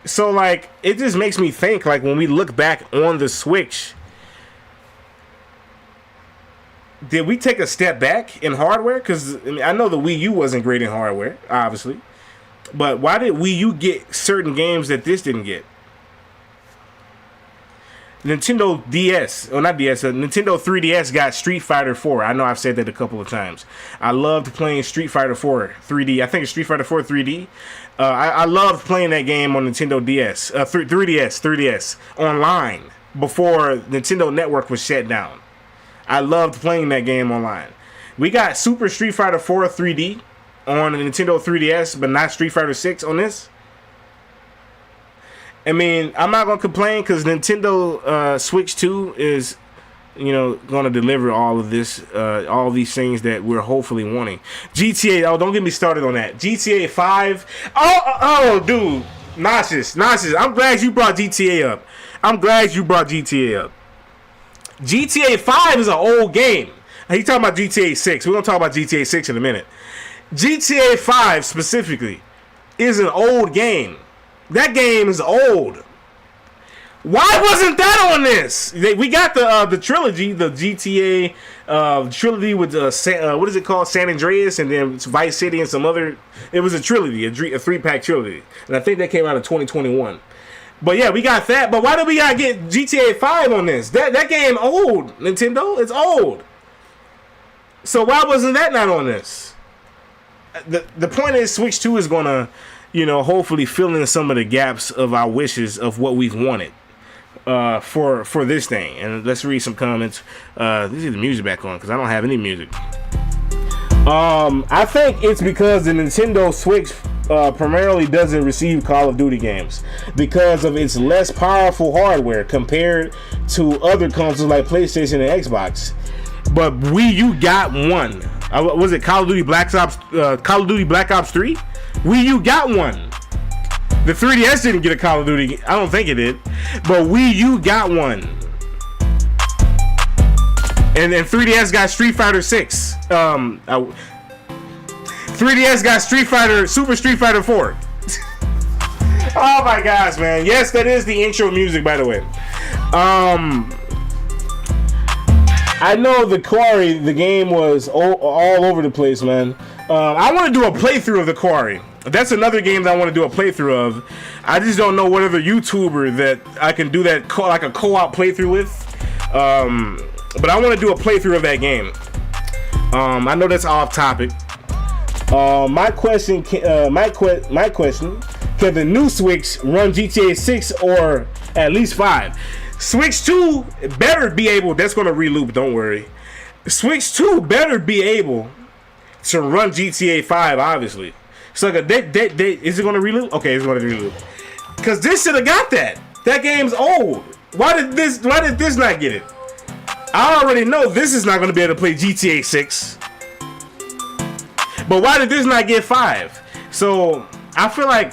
A: So, like, it just makes me think, like, when we look back on the Switch, did we take a step back in hardware? Because I mean, I know the Wii U wasn't great in hardware, obviously. But why did Wii U get certain games that this didn't get? Nintendo DS, or not DS, Nintendo 3DS got Street Fighter 4. I know I've said that a couple of times. I loved playing Street Fighter 4 3D. I think it's Street Fighter 4 3D. I loved playing that game on Nintendo DS, 3DS online before Nintendo Network was shut down. I loved playing that game online. We got Super Street Fighter 4 3D on the Nintendo 3DS, but not Street Fighter 6 on this. I mean, I'm not gonna complain because Nintendo Switch 2 is, gonna deliver all of this, all these things that we're hopefully wanting. GTA, oh, don't get me started on that. GTA 5, dude, Nauseous. I'm glad you brought GTA up. GTA 5 is an old game. He's talking about GTA 6. We're gonna talk about GTA 6 in a minute. GTA 5 specifically is an old game. That game is old. Why wasn't that on this? We got the trilogy, the GTA trilogy with what is it called, San Andreas, and then Vice City and some other. It was a trilogy, a 3-pack trilogy, and I think that came out in 2021. But yeah, we got that. But why do we gotta get GTA 5 on this? That game old, Nintendo. It's old. So why wasn't that not on this? The point is, Switch 2 is gonna, hopefully fill in some of the gaps of our wishes of what we've wanted for this thing. And let's read some comments. Let's get the music back on because I don't have any music. I think it's because the Nintendo Switch primarily doesn't receive Call of Duty games because of its less powerful hardware compared to other consoles like PlayStation and Xbox. But Wii U got one. Was it Call of Duty Black Ops 3? Wii U got one. The 3DS didn't get a Call of Duty. I don't think it did. But Wii U got one. And then 3DS got Street Fighter 6. 3DS got Super Street Fighter 4. Oh my gosh, man. Yes, that is the intro music, by the way. I know the Quarry, the game was all over the place, man. I want to do a playthrough of the Quarry. That's another game that I want to do a playthrough of. I just don't know what other YouTuber that I can do that like a co-op playthrough with. But I want to do a playthrough of that game. I know that's off topic. My question: can the new Switch run GTA 6 or at least 5? Switch 2 better be able. That's gonna reloop. Don't worry. Switch 2 better be able to run GTA 5. Obviously, so like is it gonna reloop? Okay, it's gonna reloop. Cause this should have got that. That game's old. Why did this not get it? I already know this is not gonna be able to play GTA 6. But why did this not get 5? So I feel like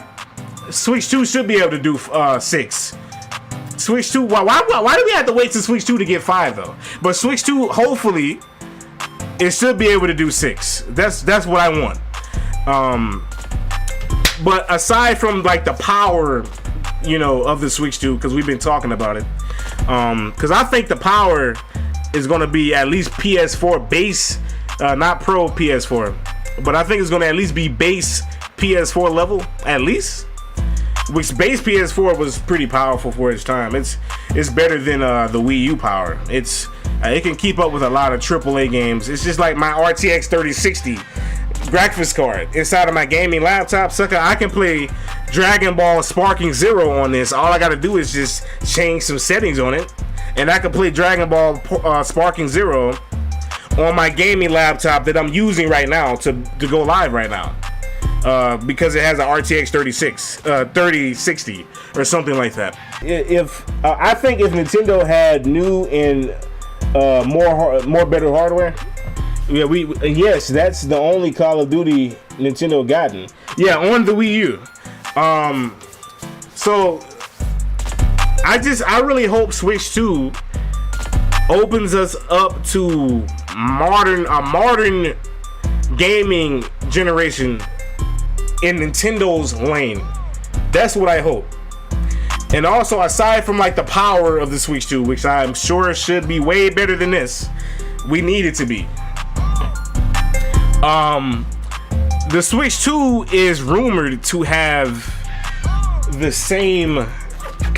A: Switch 2 should be able to do 6. Switch 2, why do we have to wait to Switch 2 to get 5 though? But Switch 2, hopefully, it should be able to do 6. That's what I want. But aside from like the power, of the Switch 2, because we've been talking about it, because I think the power is going to be at least PS4 base, not Pro PS4, but I think it's going to at least be base PS4 level, at least. Which base PS4 was pretty powerful for its time. It's better than the Wii U power. It can keep up with a lot of AAA games. It's just like my RTX 3060 graphics card inside of my gaming laptop. Sucker, I can play Dragon Ball Sparking Zero on this. All I gotta do is just change some settings on it, and I can play Dragon Ball Sparking Zero on my gaming laptop that I'm using right now to go live right now. Because it has an RTX 3060 or something like that. I think if Nintendo had new and more better hardware, yes, that's the only Call of Duty Nintendo gotten. Yeah, on the Wii U. So I really hope Switch 2 opens us up to a modern gaming generation in Nintendo's lane. That's what I hope. And also, aside from like the power of the Switch 2, which I'm sure should be way better than this, we need it to be. The Switch 2 is rumored to have the same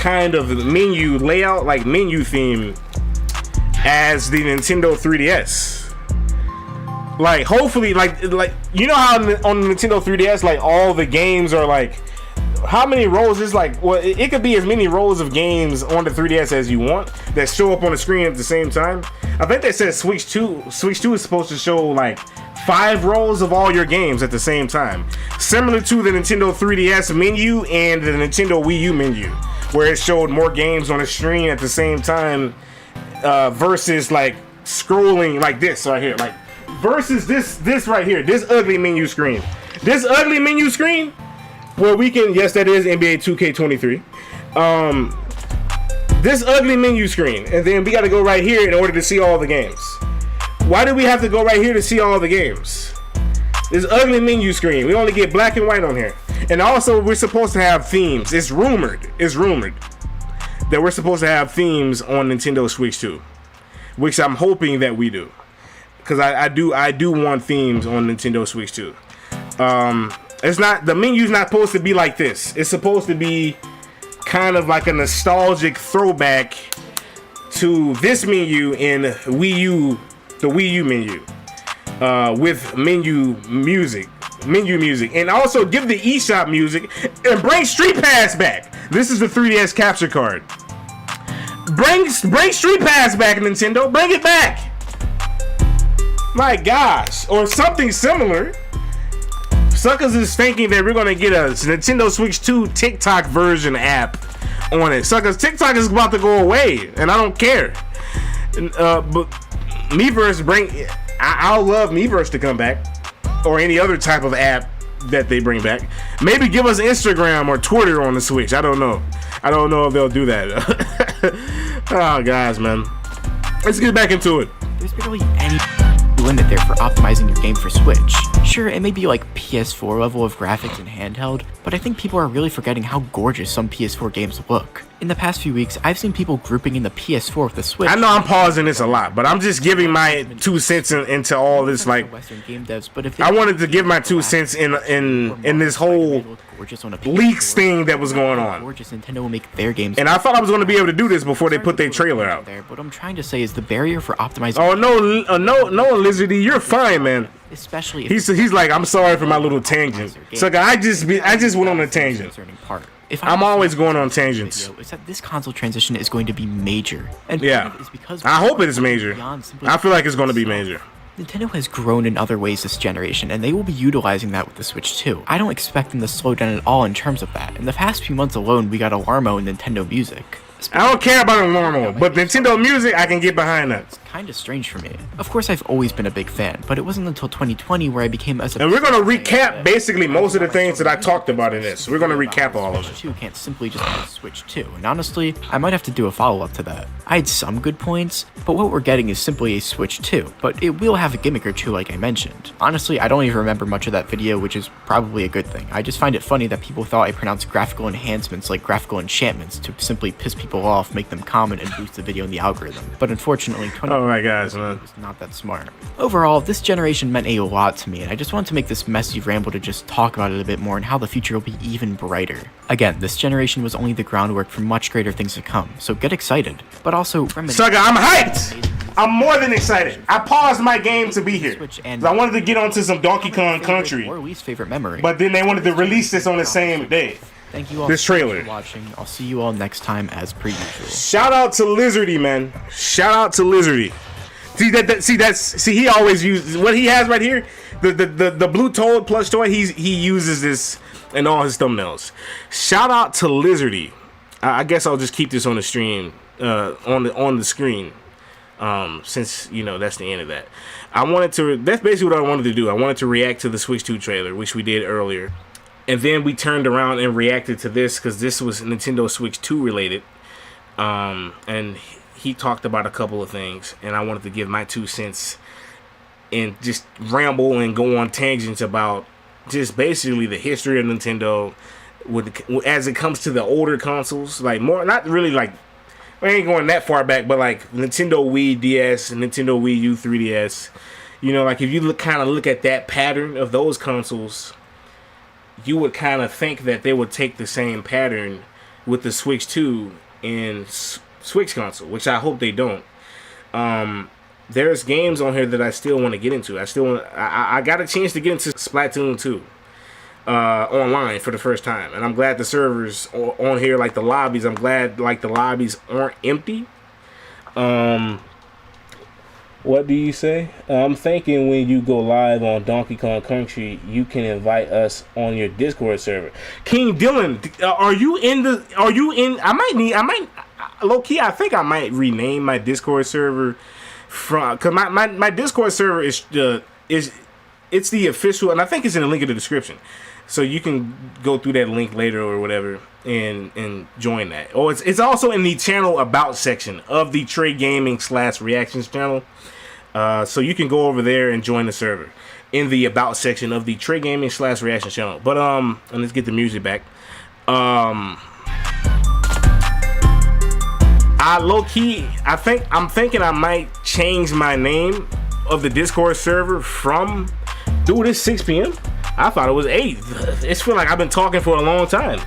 A: kind of menu layout, like menu theme, as the Nintendo 3DS. Like, hopefully, like you know how on the Nintendo 3DS, like all the games are like, how many rows is like, well, it could be as many rows of games on the 3DS as you want that show up on the screen at the same time. I think they said Switch 2 is supposed to show like 5 rows of all your games at the same time, similar to the Nintendo 3DS menu and the Nintendo Wii U menu, where it showed more games on the screen at the same time, versus like scrolling like this right here, like versus this right here, this ugly menu screen, where we can, yes, that is NBA 2K23. This ugly menu screen, and then we got to go right here in order to see all the games. Why do we have to go right here to see all the games? This ugly menu screen. We only get black and white on here. And also, we're supposed to have themes. It's rumored that we're supposed to have themes on Nintendo Switch 2, which I'm hoping that we do, because I do want themes on Nintendo Switch 2. It's not, the menu's not supposed to be like this. It's supposed to be kind of like a nostalgic throwback to this menu in Wii U, the Wii U menu, with menu music, and also give the eShop music and bring Street Pass back. This is the 3DS capture card. Bring Street Pass back, Nintendo. Bring it back. My gosh, or something similar. Suckers is thinking that we're gonna get a Nintendo Switch 2 TikTok version app on it. Suckers, TikTok is about to go away, and I don't care. But Miiverse I'll love Miiverse to come back, or any other type of app that they bring back. Maybe give us Instagram or Twitter on the Switch. I don't know if they'll do that. Oh, guys, man. Let's get back into it.
B: There's barely any limit there for optimizing your game for Switch. Sure, it may be like PS4 level of graphics and handheld, but I think people are really forgetting how gorgeous some PS4 games look. In the past few weeks, I've seen people grouping in the PS4 with the Switch.
A: I know I'm pausing this a lot, but I'm just giving my 2 cents into all this. Like,
B: Western game devs, but if
A: I wanted to give my 2 cents in this whole leaks thing that was going on.
B: Nintendo will make their games,
A: and I thought I was going to be able to do this before they put their trailer out.
B: What I'm trying to say is the barrier for optimizing.
A: Oh no, Lizardy, you're fine, man.
B: Especially if
A: he's like, I'm sorry for my little tangent. So I just went on a tangent. I'm always going on tangents.
B: Is that this console transition is going to be major, and
A: yeah, I hope it is major. I feel like it's going to be major.
B: Nintendo has grown in other ways this generation, and they will be utilizing that with the Switch too. I don't expect them to slow down at all in terms of that. In the past few months alone, we got Alarmo in Nintendo Music.
A: I don't care about Alarmo, but Nintendo Music, I can get behind that.
B: It's kind of strange for me. Of course, I've always been a big fan, but it wasn't until 2020 where I became as a.
A: And we're gonna recap basically most of the things that I talked about in this. We're gonna recap all of it.
B: Switch 2 can't simply just be Switch 2, and honestly, I might have to do a follow-up to that. I had some good points, but what we're getting is simply a Switch 2, but it will have a gimmick or two like I mentioned. Honestly, I don't even remember much of that video, which is probably a good thing. I just find it funny that people thought I pronounced graphical enhancements like graphical enchantments to simply piss people off, make them comment, and boost the video in the algorithm. But unfortunately,
A: oh my gosh, man,
B: was not that smart. Overall, this generation meant a lot to me, and I just wanted to make this messy ramble to just talk about it a bit more and how the future will be even brighter. Again, this generation was only the groundwork for much greater things to come, so get excited. But also,
A: Sucker, I'm hyped! I'm more than excited. I paused my game to be here. I wanted to get onto some Donkey Kong Country,
B: or least favorite memory.
A: But then they wanted to release this on the same day.
B: Thank you all
A: this trailer.
B: for watching. I'll see you all next time as per usual.
A: Shout out to Lizardy, man. Shout out to Lizardy. See he always uses what he has right here. The blue toad plush toy. He uses this in all his thumbnails. Shout out to Lizardy. I guess I'll just keep this on the stream, on the screen, since you know that's the end of that. That's basically what I wanted to do. I wanted to react to the Switch 2 trailer, which we did earlier. And then we turned around and reacted to this because this was Nintendo Switch 2 related. And he talked about a couple of things, and I wanted to give my 2 cents and just ramble and go on tangents about just basically the history of Nintendo as it comes to the older consoles. Like, more, not really like, we ain't going that far back, but like Nintendo Wii DS and Nintendo Wii U 3DS. You know, like if you kind of look at that pattern of those consoles, you would kind of think that they would take the same pattern with the Switch 2 and Switch console, which I hope they don't. There's games on here that I still want to get into. I got a chance to get into Splatoon 2 online for the first time, and I'm glad the servers on here, like the lobbies, I'm glad like the lobbies aren't empty. What do you say? I'm thinking when you go live on Donkey Kong Country, you can invite us on your Discord server. King Dylan, are you in? Low key, I think I might rename my Discord server from, cause my Discord server is it's the official, and I think it's in the link in the description, so you can go through that link later or whatever and join that. Or it's also in the channel about section of the Tray Gaming / Reactions channel. So you can go over there and join the server in the about section of the Tray Gaming / Reactions channel. But and let's get the music back. I'm thinking I might change my name of the Discord server from, dude, it's 6 p.m. I thought it was 8. It's feel like I've been talking for a long time.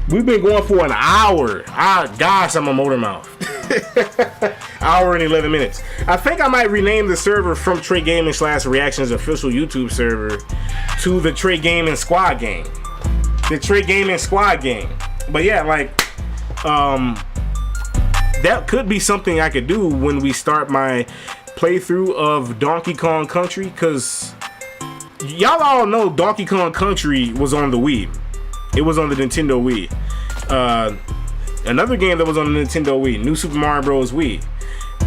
A: We've been going for an hour. Gosh, I'm a motor mouth. Hour and 11 minutes. I think I might rename the server from Tray Gaming / Reactions official YouTube server to the Tray Gaming Squad Game. The Tray Gaming Squad Game. But yeah, like, that could be something I could do when we start my playthrough of Donkey Kong Country, because y'all all know Donkey Kong Country was on the Wii. It was on the Nintendo Wii. Another game that was on the Nintendo Wii, New Super Mario Bros. Wii.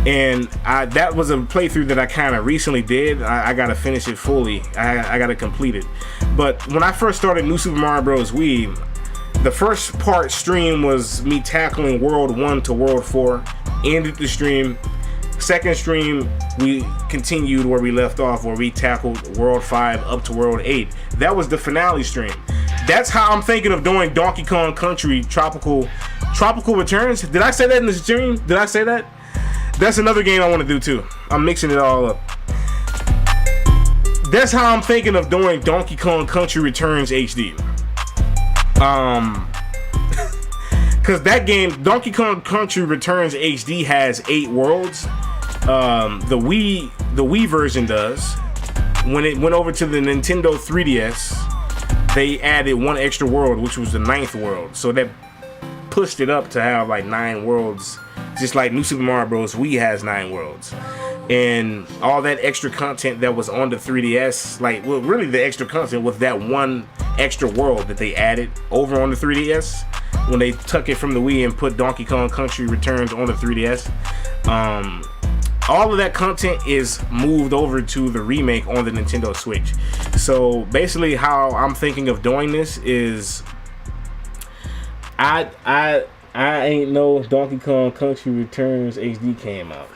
A: And that was a playthrough that I kind of recently did. I gotta finish it fully. I gotta complete it. But when I first started New Super Mario Bros. Wii, the first part stream was me tackling World 1 to World 4. Ended the stream. Second stream, we continued where we left off, where we tackled World 5 up to World 8. That was the finale stream. That's how I'm thinking of doing Donkey Kong Country Tropical Returns. Did I say that in the stream? Did I say that? That's another game I want to do too. I'm mixing it all up. That's how I'm thinking of doing Donkey Kong Country Returns HD. Cause that game, Donkey Kong Country Returns HD, has 8 worlds. The Wii version does. When it went over to the Nintendo 3DS, they added 1 extra world, which was the 9th world. So that pushed it up to have like 9 worlds, just like New Super Mario Bros. Wii has 9 worlds. And all that extra content that was on the 3DS, like, well, really the extra content was that 1 extra world that they added over on the 3DS when they took it from the Wii and put Donkey Kong Country Returns on the 3DS. All of that content is moved over to the remake on the Nintendo Switch. So basically how I'm thinking of doing this is I ain't know Donkey Kong Country Returns HD came out.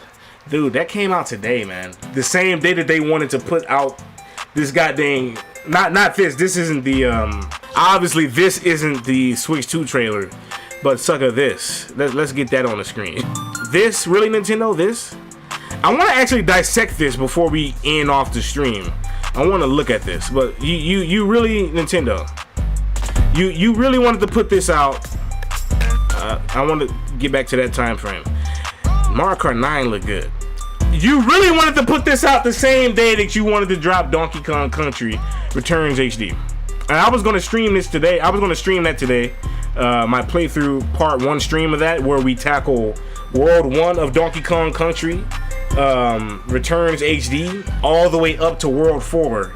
A: Dude, that came out today, man. The same day that they wanted to put out this goddamn, not this. This isn't the obviously this isn't the Switch 2 trailer, but sucker, this. Let's get that on the screen. This really, Nintendo? This? I want to actually dissect this before we end off the stream. I want to look at this, but you really, Nintendo, you really wanted to put this out. I want to get back to that time frame. Mario Kart 9 looked good. You really wanted to put this out the same day that you wanted to drop Donkey Kong Country Returns HD. And I was going to stream this today. I was going to stream that today. My playthrough part 1 stream of that, where we tackle World 1 of Donkey Kong Country Returns HD all the way up to World 4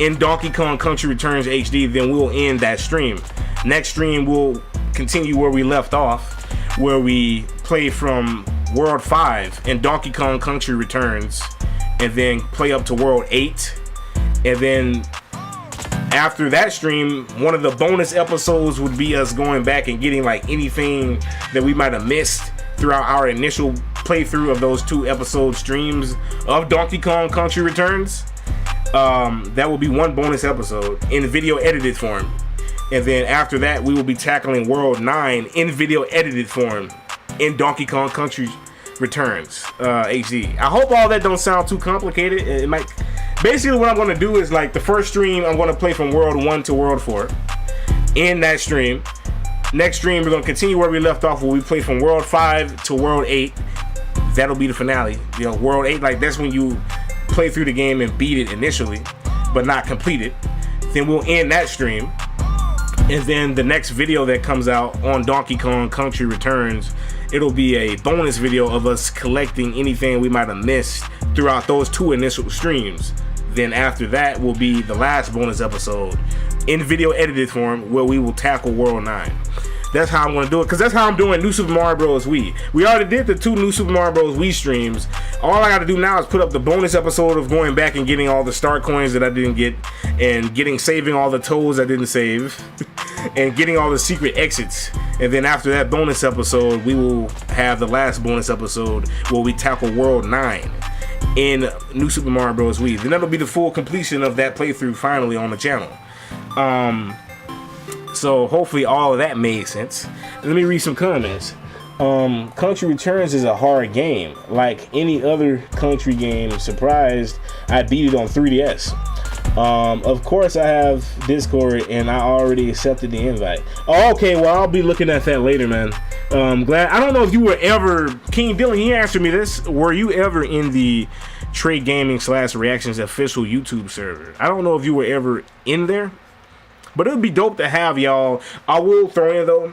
A: in Donkey Kong Country Returns HD. Then we'll end that stream. Next stream we'll continue where we left off, where we play from World 5 in Donkey Kong Country Returns, and then play up to World 8. And then after that stream, one of the bonus episodes would be us going back and getting like anything that we might have missed throughout our initial playthrough of those 2 episode streams of Donkey Kong Country Returns. That will be 1 bonus episode in video edited form. And then after that, we will be tackling World 9 in video edited form in Donkey Kong Country Returns HD. I hope all that don't sound too complicated. It might. Basically, what I'm going to do is, like, the first stream, I'm going to play from World 1 to World 4 in that stream. Next stream, we're gonna continue where we left off, where we play from World 5 to World 8. That'll be the finale. You know, World 8, like that's when you play through the game and beat it initially, but not complete it. Then we'll end that stream. And then the next video that comes out on Donkey Kong Country Returns, it'll be a bonus video of us collecting anything we might have missed throughout those 2 initial streams. Then after that will be the last bonus episode in video edited form, where we will tackle World 9. That's how I'm going to do it, because that's how I'm doing New Super Mario Bros. Wii. We already did the 2 New Super Mario Bros. Wii streams. All I got to do now is put up the bonus episode of going back and getting all the star coins that I didn't get, and saving all the toads I didn't save, and getting all the secret exits. And then after that bonus episode, we will have the last bonus episode where we tackle World 9 in New Super Mario Bros. Wii. Then that'll be the full completion of that playthrough finally on the channel. So hopefully all of that made sense. Let me read some comments. Country Returns is a hard game. Like any other country game, surprised I beat it on 3DS. Of course I have Discord and I already accepted the invite. Oh, okay, well I'll be looking at that later, man. Glad. I don't know if you were ever, King Dylan, he answered me this. Were you ever in the Tray Gaming/Reactions official YouTube server? I don't know if you were ever in there, but it would be dope to have y'all. I will throw in though,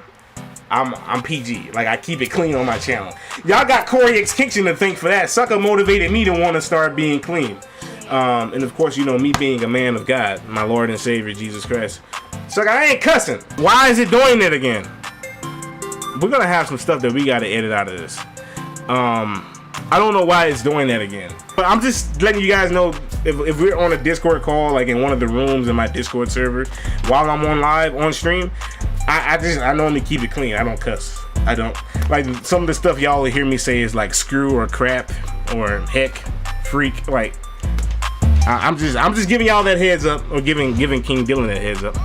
A: I'm PG. Like, I keep it clean on my channel. Y'all got Corey X Kitchen to thank for that. Sucker motivated me to want to start being clean. And of course, you know, me being a man of God, my Lord and Savior Jesus Christ. Sucker, I ain't cussing. Why is it doing it again? We're gonna have some stuff that we gotta edit out of this. I don't know why it's doing that again, but I'm just letting you guys know, if we're on a Discord call, like in one of the rooms in my Discord server, while I'm on live on stream, I normally keep it clean. I don't cuss. I don't, like, some of the stuff y'all will hear me say is like screw or crap or heck, freak. Like, I'm just giving y'all that heads up, or giving King Dylan that heads up.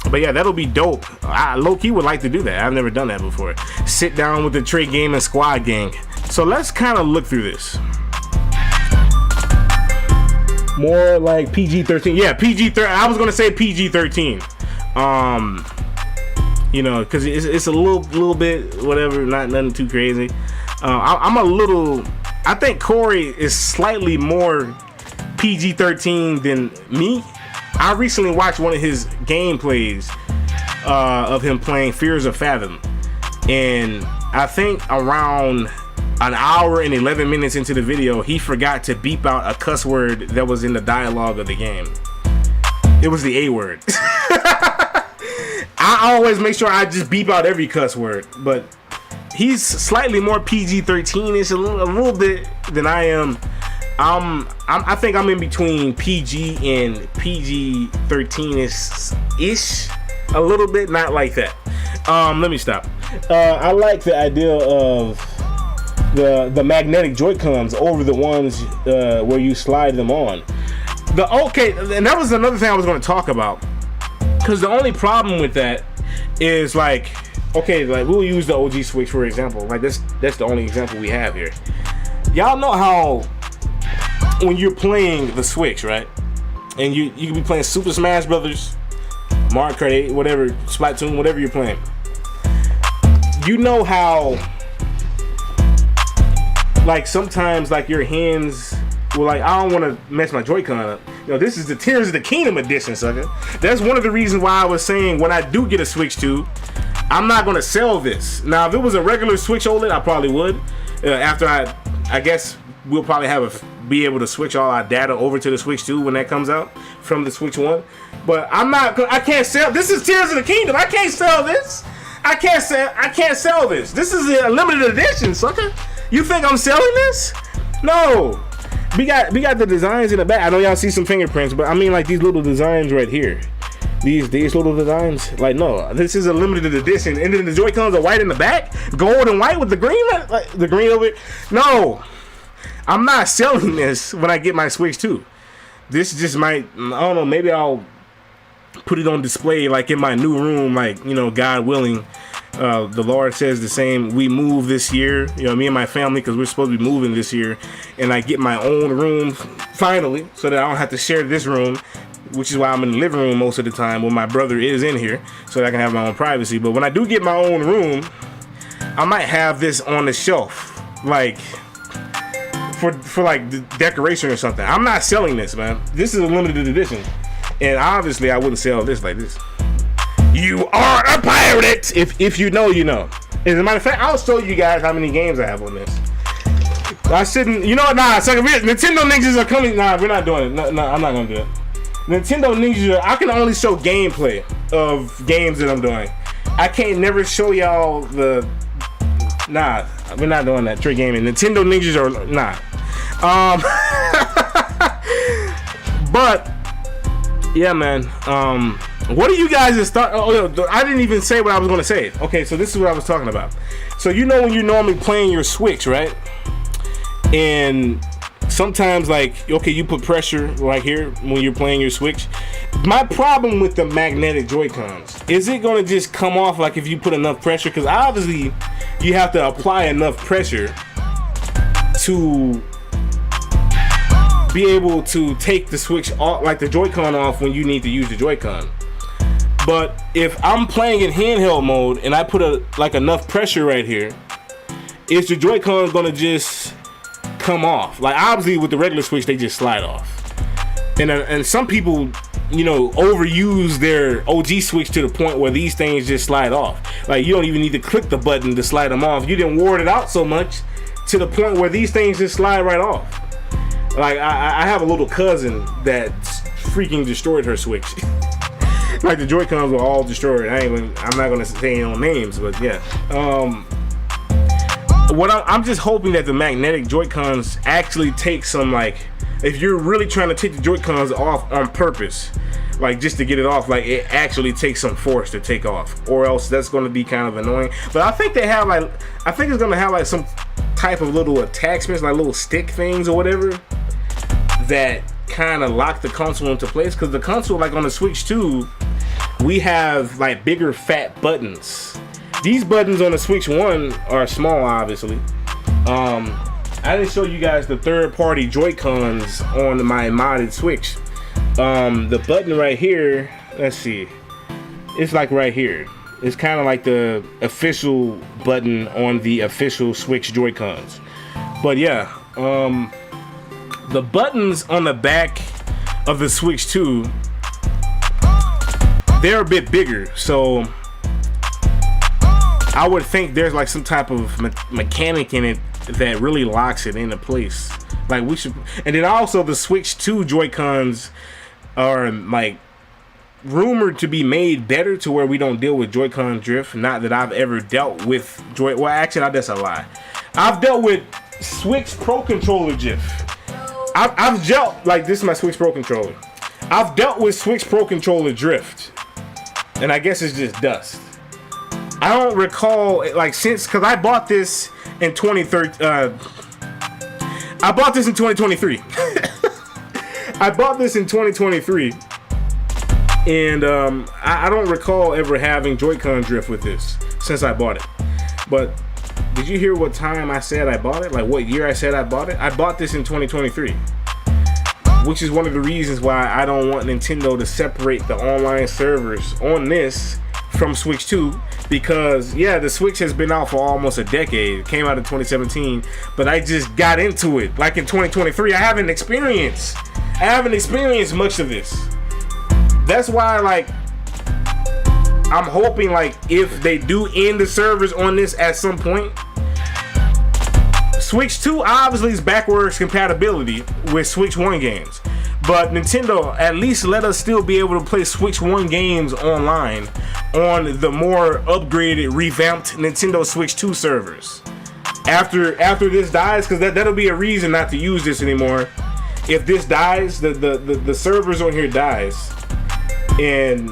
A: But yeah, that'll be dope. I low-key would like to do that. I've never done that before. Sit down with the Tray Gaming Squad gang. So let's kind of look through this. More like PG-13. Yeah, PG-13. I was gonna say PG-13. You know, because it's a little bit whatever, nothing too crazy. I'm a little. I think Corey is slightly more PG-13 than me. I recently watched one of his gameplays of him playing Fears of Fathom, and I think around an hour and 11 minutes into the video, he forgot to beep out a cuss word that was in the dialogue of the game. It was the A word. I always make sure I just beep out every cuss word, but he's slightly more PG-13-ish, a little bit than I am. I think I'm in between PG and PG-13-ish, a little bit, not like that. Let me stop. I like the idea of the magnetic Joy-Cons over the ones where you slide them on. Okay, and that was another thing I was going to talk about, because the only problem with that is, like, okay, like, we'll use the OG Switch for example. Like, that's the only example we have here. Y'all know how when you're playing the Switch, right, and you can be playing Super Smash Brothers, Mario Kart 8, whatever, Splatoon, whatever you're playing, you know how, like, sometimes, like, your hands will, like, I don't want to mess my Joy-Con up. You know, this is the Tears of the Kingdom edition, sucker. That's one of the reasons why I was saying, when I do get a Switch 2, I'm not going to sell this. Now, if it was a regular Switch OLED, I probably would. After I guess we'll probably be able to switch all our data over to the Switch 2 when that comes out from the Switch 1. But I can't sell. This is Tears of the Kingdom. I can't sell this. I can't sell this. This is a limited edition, sucker. You think I'm selling this? No. We got the designs in the back. I know y'all see some fingerprints, but I mean, like, these little designs right here. These little designs, like, no, this is a limited edition. And then the Joy-Cons are white in the back, gold and white with the green, like the green over it. No, I'm not selling this when I get my Switch 2. This just might, I don't know, maybe I'll put it on display, like, in my new room, like, you know, God willing. The Lord says the same. We move this year, you know, me and my family, because we're supposed to be moving this year, and I get my own room finally, so that I don't have to share this room which is why I'm in the living room most of the time when my brother is in here, so that I can have my own privacy. But when I do get my own room, I might have this on the shelf, like for like decoration or something. I'm not selling this, man. This is a limited edition, and obviously I wouldn't sell this like this. You are a pirate. If you know, you know. As a matter of fact, I'll show you guys how many games I have on this. I shouldn't, you know what? Nah, so Nintendo Ninjas are coming. Nah, we're not doing it. No, I'm not gonna do it. Nintendo Ninja, I can only show gameplay of games that I'm doing. I can't never show y'all the. Nah, we're not doing that. Trick gaming. Nintendo Ninjas are nah. But yeah, man. What do you guys start? Oh, I didn't even say what I was gonna say. Okay, so this is what I was talking about. So you know when you're normally playing your Switch, right? And sometimes, like, okay, you put pressure right here when you're playing your Switch. My problem with the magnetic Joy-Cons, is it gonna just come off like if you put enough pressure? Because obviously you have to apply enough pressure to be able to take the Switch off, like the Joy-Con off when you need to use the Joy-Con. But if I'm playing in handheld mode and I put enough pressure right here, is the Joy-Con gonna just come off? Like obviously with the regular Switch they just slide off, and some people, you know, overuse their OG Switch to the point where these things just slide off. Like you don't even need to click the button to slide them off. You didn't ward it out so much to the point where these things just slide right off. Like I have a little cousin that freaking destroyed her Switch. Like the Joy-Cons were all destroyed. I'm not gonna say no names, but yeah. I'm just hoping that the magnetic Joy-Cons actually take some, like, if you're really trying to take the Joy-Cons off on purpose, like just to get it off, like it actually takes some force to take off, or else that's going to be kind of annoying. But I think they have I think it's going to have like some type of little attachments, like little stick things or whatever, that kind of lock the console into place. Because the console, like on the Switch 2, we have like bigger fat buttons. These buttons on the Switch 1 are small, obviously. I didn't show you guys the third-party Joy-Cons on my modded Switch. The button right here, let's see, it's like right here. It's kind of like the official button on the official Switch Joy-Cons. But yeah, the buttons on the back of the Switch 2, they're a bit bigger, so I would think there's like some type of mechanic in it that really locks it into place. Like we should, and then also the Switch 2 Joy-Cons are like rumored to be made better to where we don't deal with Joy-Con drift. Not that I've ever dealt with well, actually, that's a lie. I've dealt with Switch Pro Controller drift. I've dealt, like, this is my Switch Pro Controller. I've dealt with Switch Pro Controller drift, and I guess it's just dust. I don't recall, like, because I bought this in 2013. I bought this in 2023. I bought this in 2023, and I don't recall ever having Joy-Con drift with this since I bought it. But did you hear what time I said I bought it? Like what year I said I bought it? I bought this in 2023, which is one of the reasons why I don't want Nintendo to separate the online servers on this from Switch 2, because yeah, the Switch has been out for almost a decade. It came out in 2017, but I just got into it like in 2023. I haven't experienced much of this. That's why, like, I'm hoping, like, if they do end the servers on this at some point, Switch 2 obviously is backwards compatibility with Switch 1 games. But Nintendo, at least let us still be able to play Switch 1 games online on the more upgraded, revamped Nintendo Switch 2 servers. After this dies, because that'll be a reason not to use this anymore. If this dies, the servers on here dies, and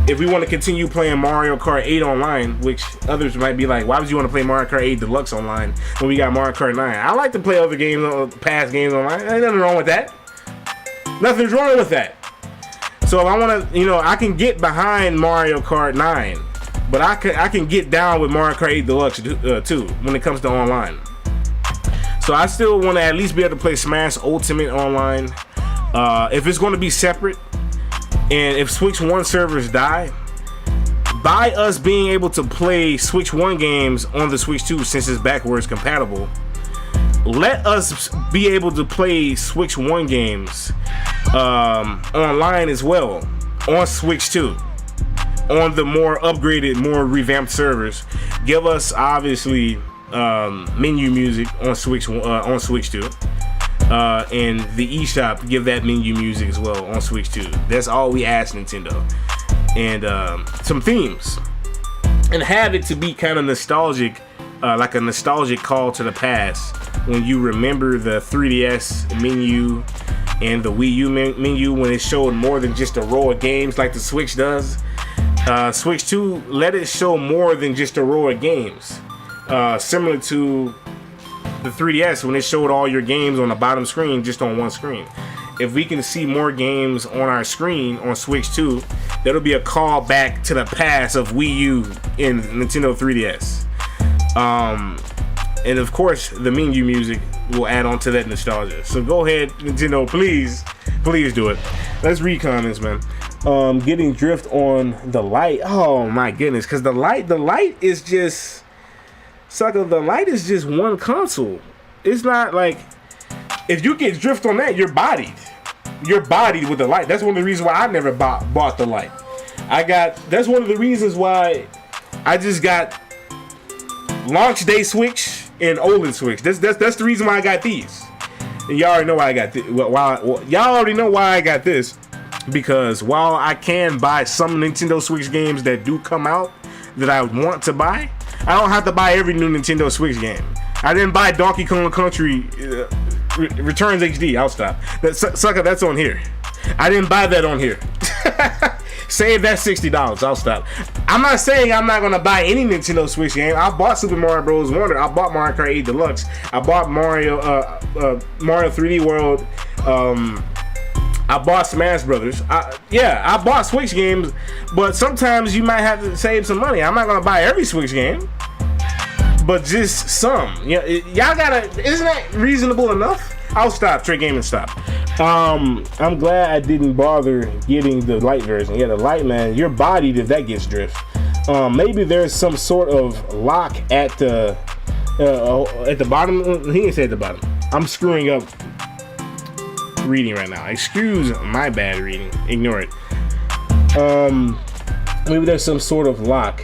A: if we want to continue playing Mario Kart 8 online, which others might be like, why would you want to play Mario Kart 8 Deluxe online when we got Mario Kart 9? I like to play other games, past games online. Ain't nothing wrong with that. Nothing's wrong with that. So if I want to, you know, I can get behind Mario Kart 9, but I can get down with Mario Kart 8 Deluxe too when it comes to online. So I still want to at least be able to play Smash Ultimate online. If it's going to be separate, And if Switch 1 servers die, by us being able to play Switch 1 games on the Switch 2, since it's backwards compatible, let us be able to play Switch 1 games online as well on Switch 2, on the more upgraded, more revamped servers. Give us obviously menu music on Switch 2, and the eShop give that menu music as well on Switch 2. That's all we ask Nintendo, and some themes, and have it to be kind of nostalgic, like a nostalgic call to the past when you remember the 3DS menu and the Wii U menu when it showed more than just a row of games like the Switch does. Switch 2, let it show more than just a row of games, similar to the 3DS when it showed all your games on the bottom screen, just on one screen. If we can see more games on our screen on Switch 2, that'll be a call back to the past of Wii U and Nintendo 3DS. And of course, the menu music will add on to that nostalgia. So go ahead, Nintendo, please do it. Let's read comments, man. Getting drift on the light. Oh my goodness, because the light is just, sucker. The light is just one console. It's not like, if you get drift on that, you're bodied. You're bodied with the light. That's one of the reasons why I never bought the light. That's one of the reasons why I just got launch day Switch and OLED Switch. That's the reason why I got these. And y'all already know why I got y'all already know why I got this, because while I can buy some Nintendo Switch games that do come out that I want to buy, I don't have to buy every new Nintendo Switch game. I didn't buy Donkey Kong Country Returns HD. I'll stop. Sucker, that's on here. I didn't buy that on here. Save that $60. I'll stop. I'm not saying I'm not gonna buy any Nintendo Switch game. I bought Super Mario Bros. Wonder. I bought Mario Kart 8 Deluxe. I bought Mario 3D World. I bought Smash Brothers. I bought Switch games, but sometimes you might have to save some money. I'm not gonna buy every Switch game, but just some. Yeah, y'all gotta. Isn't that reasonable enough? I'll stop. Trey Gaming, stop. I'm glad I didn't bother getting the light version. Yeah, the light, man, you're bodied if that gets drift. Maybe there's some sort of lock at the bottom. He didn't say at the bottom. I'm screwing up reading right now. Excuse my bad reading. Ignore it. Maybe there's some sort of lock.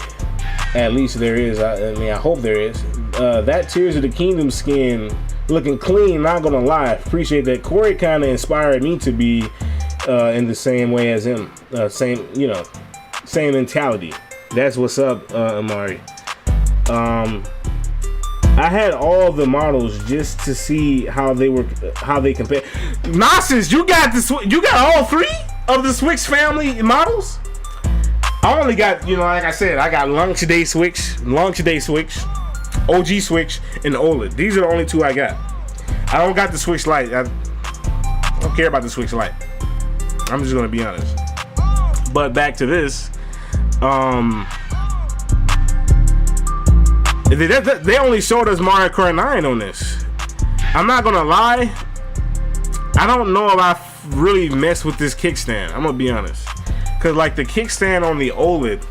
A: At least there is. I mean, I hope there is. That Tears of the Kingdom skin looking clean, not gonna lie. Appreciate that. Corey kind of inspired me to be in the same way as him. Same mentality. That's what's up, Amari. I had all the models just to see how they compare. Nassus, you got all three of the Switch family models? I only got, like I said, I got launch day Switch, OG Switch, and OLED. These are the only two I got. I don't got the Switch Lite. I don't care about the Switch Lite. I'm just gonna be honest. But back to this. They only showed us Mario Kart 9 on this. I'm not gonna lie. I don't know if I really mess with this kickstand. I'm gonna be honest. Cause like the kickstand on the OLED,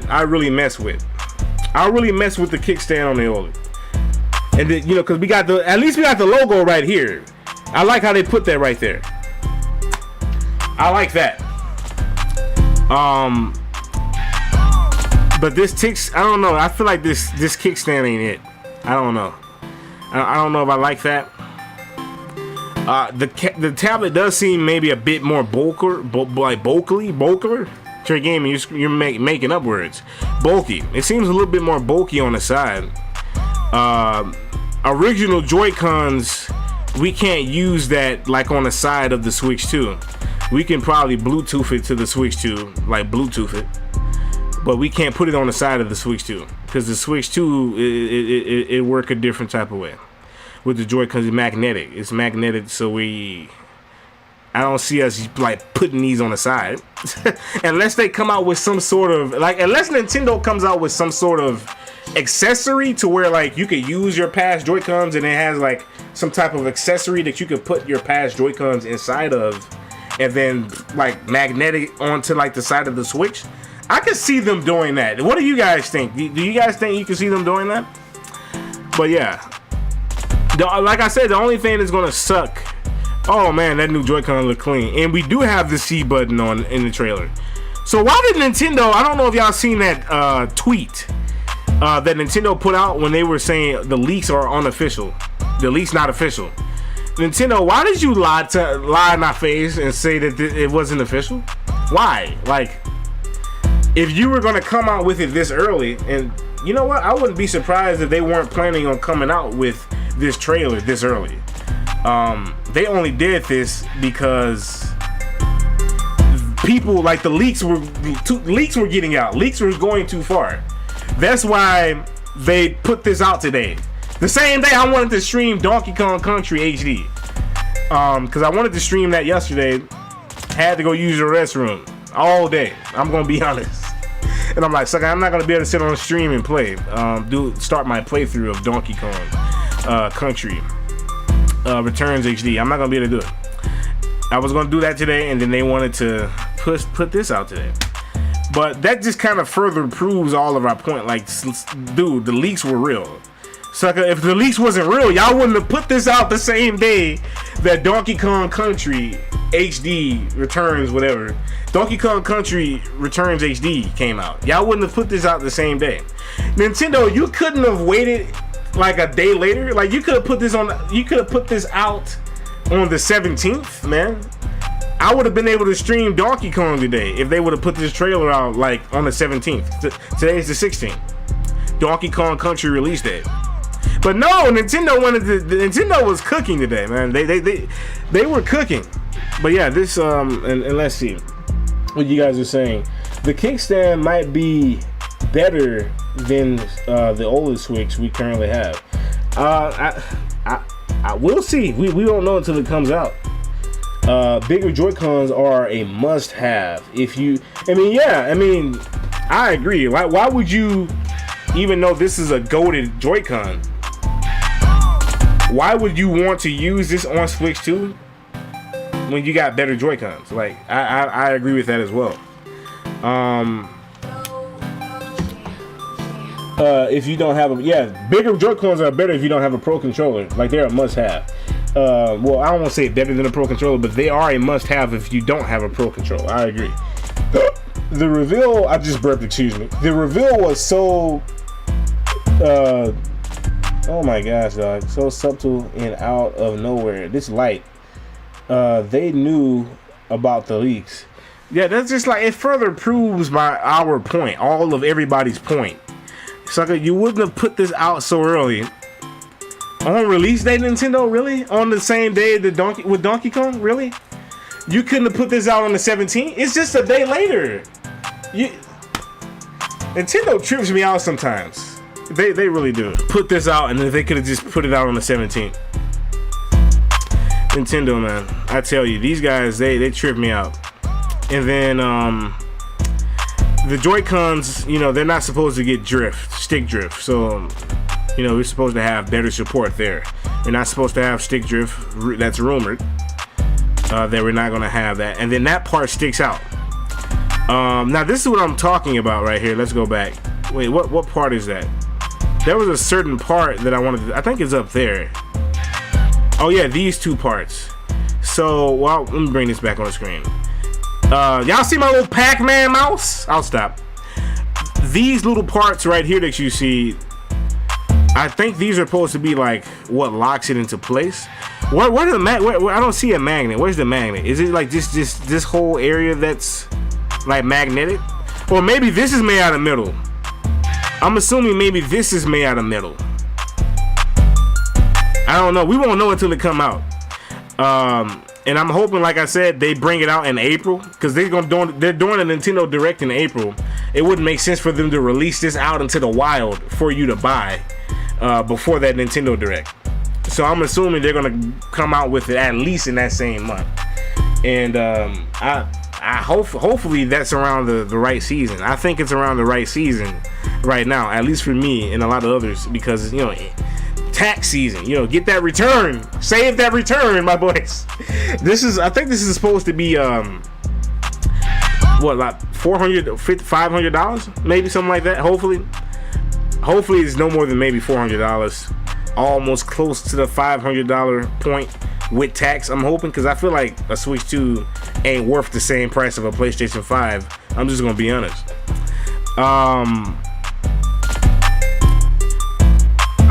A: I really mess with. I really mess with the kickstand on the OLED. And then, cause at least we got the logo right here. I like how they put that right there. I like that. But this I don't know. I feel like this kickstand ain't it. I don't know. I don't know if I like that. The tablet does seem maybe a bit more bulkier. Trey Gaming, you're making up words. Bulky. It seems a little bit more bulky on the side. Original Joy-Cons, we can't use that like on the side of the Switch 2. We can probably Bluetooth it to the Switch 2, like Bluetooth it. But we can't put it on the side of the Switch 2. Because the Switch 2, it work a different type of way. With the Joy-Cons, it's magnetic. It's magnetic, so I don't see us like putting these on the side. Unless they come out with some sort of, unless Nintendo comes out with some sort of accessory to where like you could use your past Joy-Cons and it has like some type of accessory that you could put your past Joy-Cons inside of, and then like magnetic onto like the side of the Switch. I could see them doing that. What do you guys think? Do you guys think you can see them doing that? But yeah, like I said, the only thing that's gonna suck. Oh man, that new Joy-Con look clean, and we do have the C button on in the trailer. So why did Nintendo? I don't know if y'all seen that tweet that Nintendo put out when they were saying the leaks are unofficial. The leaks not official. Nintendo, why did you lie in our face and say that it wasn't official? Why? Like, if you were gonna come out with it this early, and you know what, I wouldn't be surprised if they weren't planning on coming out with this trailer this early. They only did this because people, like, the leaks were getting out. Leaks were going too far. That's why they put this out today. The same day I wanted to stream Donkey Kong Country HD. Because I wanted to stream that yesterday. Had to go use the restroom all day. I'm gonna be honest. And I'm like, sucker, I'm not gonna be able to sit on the stream and play. Start my playthrough of Donkey Kong Country Returns HD. I'm not gonna be able to do it. I was gonna do that today, and then they wanted to put this out today. But that just kind of further proves all of our point. Like, dude, the leaks were real. Sucker, if the leaks wasn't real, y'all wouldn't have put this out the same day that Donkey Kong Country HD Returns, whatever. Donkey Kong Country Returns HD came out. Y'all wouldn't have put this out the same day. Nintendo, you couldn't have waited like a day later. Like, you could have put this out on the 17th, man. I would have been able to stream Donkey Kong today if they would have put this trailer out like on the 17th. Today is the 16th. Donkey Kong Country release date. But no, Nintendo was cooking today, man. They were cooking. But yeah, this and let's see what you guys are saying. The kickstand might be better than the OLED Switch we currently have. I will see. We don't know until it comes out. Bigger Joy-Cons are a must-have. I agree. Why would you, even though this is a goated Joy-Con, why would you want to use this on Switch 2 when you got better Joy-Cons? Like, I agree with that as well. If you don't have bigger Joy-Cons are better if you don't have a Pro controller. Like, they're a must-have. Well, I don't want to say better than a Pro controller, but they are a must-have if you don't have a Pro controller. I agree. The reveal, I just burped, excuse me. The reveal was so, oh my gosh, dog, so subtle and out of nowhere. This light, they knew about the leaks. Yeah, that's just like, it further proves our point, all of everybody's point. Sucker, you wouldn't have put this out so early. On release day, Nintendo, really? On the same day with Donkey Kong, really? You couldn't have put this out on the 17th? It's just a day later. Nintendo trips me out sometimes. They really do. Put this out, and then they could have just put it out on the 17th. Nintendo, man, I tell you, these guys, they trip me out. And then the Joy-Cons, they're not supposed to get stick drift. So, we're supposed to have better support there. We're not supposed to have stick drift. That's rumored. That we're not going to have that. And then that part sticks out. Now, this is what I'm talking about right here. Let's go back. Wait, what part is that? There was a certain part that I wanted to... I think it's up there. Oh, yeah, these two parts. So, well, let me bring this back on the screen. Y'all see my little Pac-Man mouse? I'll stop. These little parts right here that you see... I think these are supposed to be like what locks it into place. Where I don't see a magnet. Where's the magnet? Is it like this whole area that's like magnetic? Or maybe this is made out of metal. I'm assuming maybe this is made out of metal. I don't know. We won't know until it come out. And I'm hoping, like I said, they bring it out in April, because they're doing a Nintendo Direct in April. It wouldn't make sense for them to release this out into the wild for you to buy before that Nintendo Direct. So I'm assuming they're gonna come out with it at least in that same month. And I hopefully that's around the right season. I think it's around the right season right now, at least for me and a lot of others, because tax season. You know, get that return, save that return, my boys. I think this is supposed to be what, like $400, $500, maybe something like that. Hopefully it's no more than maybe $400, almost close to the $500 point with tax. I'm hoping, because I feel like a Switch 2 ain't worth the same price of a PlayStation 5. I'm just gonna be honest.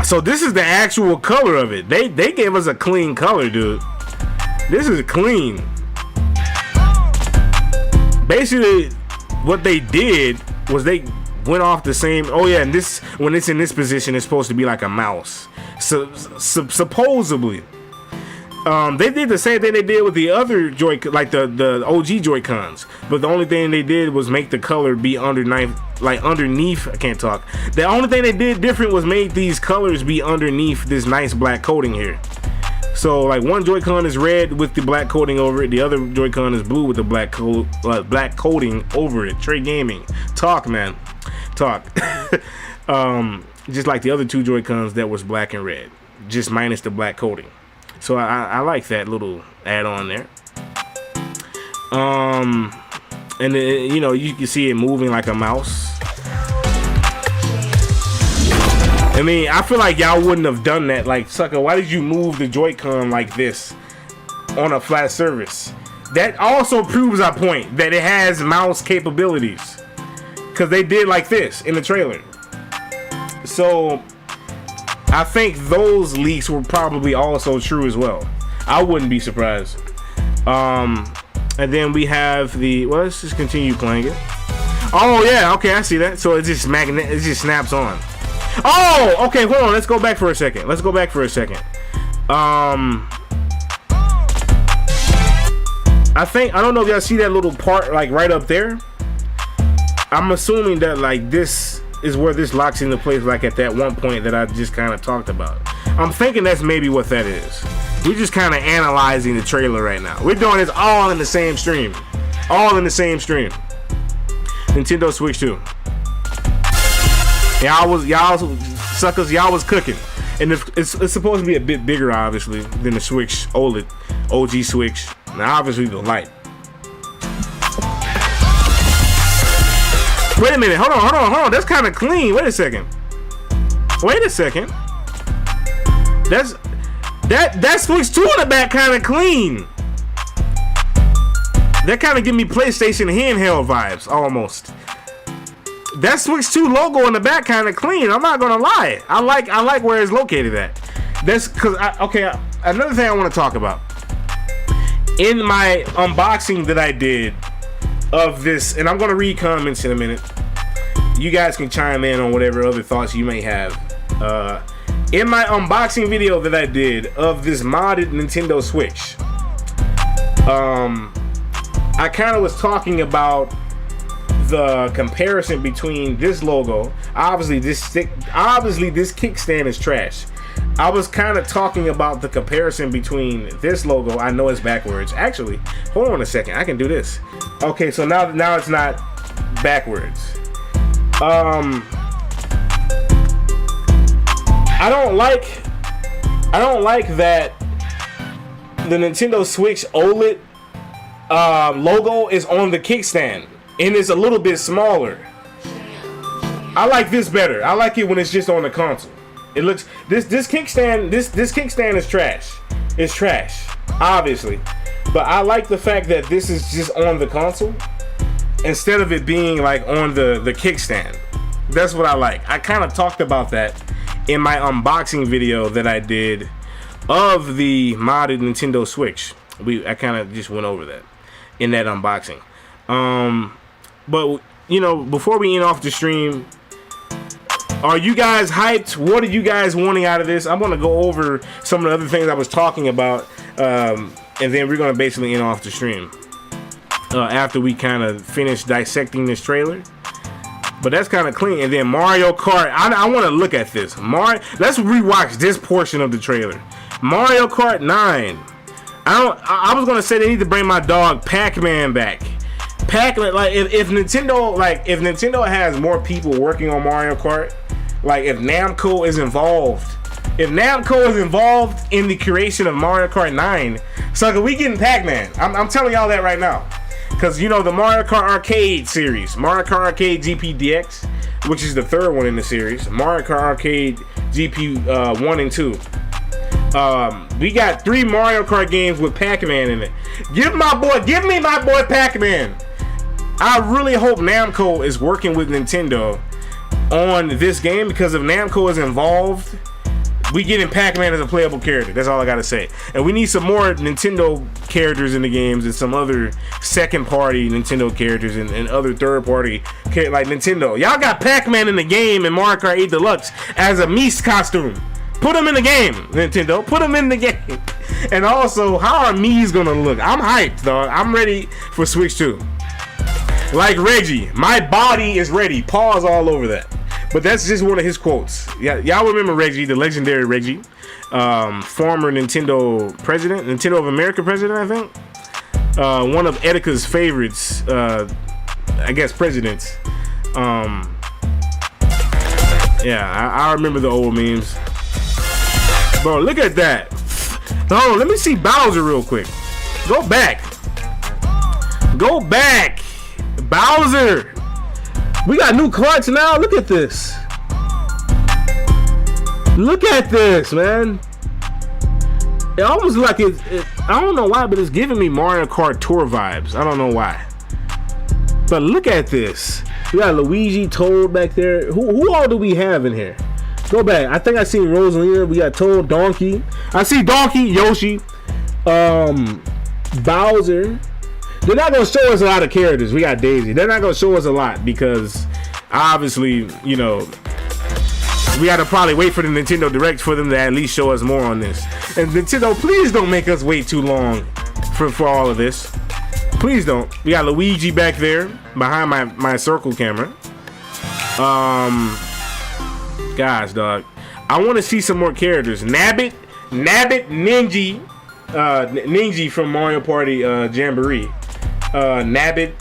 A: So this is the actual color of it. They gave us a clean color, dude. This is clean. Basically, what they did was they went off the same. Oh yeah, and this, when it's in this position, it's supposed to be like a mouse. So supposedly, they did the same thing they did with the other Joy, like the OG Joy-Cons. But the only thing they did was make the color be underneath. I can't talk. The only thing they did different was made these colors be underneath this nice black coating here. So like one Joy-Con is red with the black coating over it. The other Joy-Con is blue with the black coating over it. Tray Gaming. Talk, man. Talk. Just like the other two Joy-Cons that was black and red. Just minus the black coating. So I like that little add-on there. And then, you know, you can see it moving like a mouse. I mean, I feel like y'all wouldn't have done that. Like, sucker, why did you move the Joy-Con like this on a flat surface? That also proves our point that it has mouse capabilities, because they did like this in the trailer. So I think those leaks were probably also true as well. I wouldn't be surprised. And then we have the, well, let's just continue playing it. Oh yeah, okay, I see that. So it just snaps on. Oh, okay, hold on. Let's go back for a second. I don't know if y'all see that little part like right up there. I'm assuming that like this is where this locks into place, like at that one point that I just kind of talked about. I'm thinking that's maybe what that is. We're just kind of analyzing the trailer right now. We're doing this all in the same stream. Nintendo Switch 2. Y'all suckers, y'all was cooking. And it's supposed to be a bit bigger, obviously, than the Switch OLED, OG Switch. Now, obviously, the light. Wait a minute, hold on. That's kind of clean. Wait a second. That Switch 2 in the back kind of clean. That kind of give me PlayStation handheld vibes, almost. That Switch 2 logo in the back kind of clean. I'm not gonna lie. I like where it's located at. That's because another thing I want to talk about. In my unboxing that I did of this, and I'm gonna read comments in a minute. You guys can chime in on whatever other thoughts you may have. In my unboxing video that I did of this modded Nintendo Switch, I kind of was talking about the comparison between this logo. Obviously this kickstand is trash. I was kind of talking about the comparison between this logo. I know it's backwards. Actually, hold on a second. I can do this. Okay, so now it's not backwards. I don't like that the Nintendo Switch OLED logo is on the kickstand and it's a little bit smaller. I like this better. I like it when it's just on the console. It looks this kickstand is trash. It's trash, obviously. But I like the fact that this is just on the console instead of it being like on the kickstand. That's what I like. I kind of talked about that in my unboxing video that I did of the modded Nintendo Switch. I kind of just went over that in that unboxing. But you know, before we end off the stream, are you guys hyped? What are you guys wanting out of this? I'm gonna go over some of the other things I was talking about, and then we're gonna basically end off the stream after we kind of finish dissecting this trailer. But that's kind of clean. And then Mario Kart. I want to look at this. Let's rewatch this portion of the trailer. Mario Kart 9. I was gonna say they need to bring my dog Pac-Man back. If Nintendo has more people working on Mario Kart, like if Namco is involved If Namco is involved in the creation of Mario Kart 9, sucker, we getting Pac-Man. I'm telling y'all that right now. Because, you know, the Mario Kart Arcade series, Mario Kart Arcade GP DX, which is the third one in the series, Mario Kart Arcade GP 1 and 2. We got 3 Mario Kart games with Pac-Man in it. Give me my boy Pac-Man. I really hope Namco is working with Nintendo on this game, because if Namco is involved, we getting Pac-Man as a playable character. That's all I gotta say. And we need some more Nintendo characters in the games, and some other second-party Nintendo characters, and other third-party like Nintendo. Y'all got Pac-Man in the game in Mario Kart 8 Deluxe as a Mies costume. Put him in the game, Nintendo. Put him in the game. And also, how are Mies gonna look? I'm hyped, dog. I'm ready for Switch 2. Like Reggie, my body is ready. Pause all over that. But that's just one of his quotes. Yeah, y'all remember Reggie, the legendary Reggie, former Nintendo president, Nintendo of America president, I think. One of Edica's favorites, I guess, presidents. Yeah, I remember the old memes. Bro, look at that. Hold on, let me see Bowser real quick. Go back. Go back. Bowser. We got new carts now. Look at this. Look at this, man. It almost like it, I don't know why, but it's giving me Mario Kart Tour vibes. I don't know why. But look at this. We got Luigi, Toad back there. Who all do we have in here? Go back. I think I see Rosalina. We got Toad, Donkey. I see Donkey, Yoshi, Bowser. They're not gonna show us a lot of characters. We got Daisy. They're not gonna show us a lot because obviously, you know, we gotta probably wait for the Nintendo Direct for them to at least show us more on this. And Nintendo, please don't make us wait too long for all of this. Please don't. We got Luigi back there behind my circle camera. Gosh, dog. I want to see some more characters. Nabbit, Ninja from Mario Party Jamboree. Nabbit.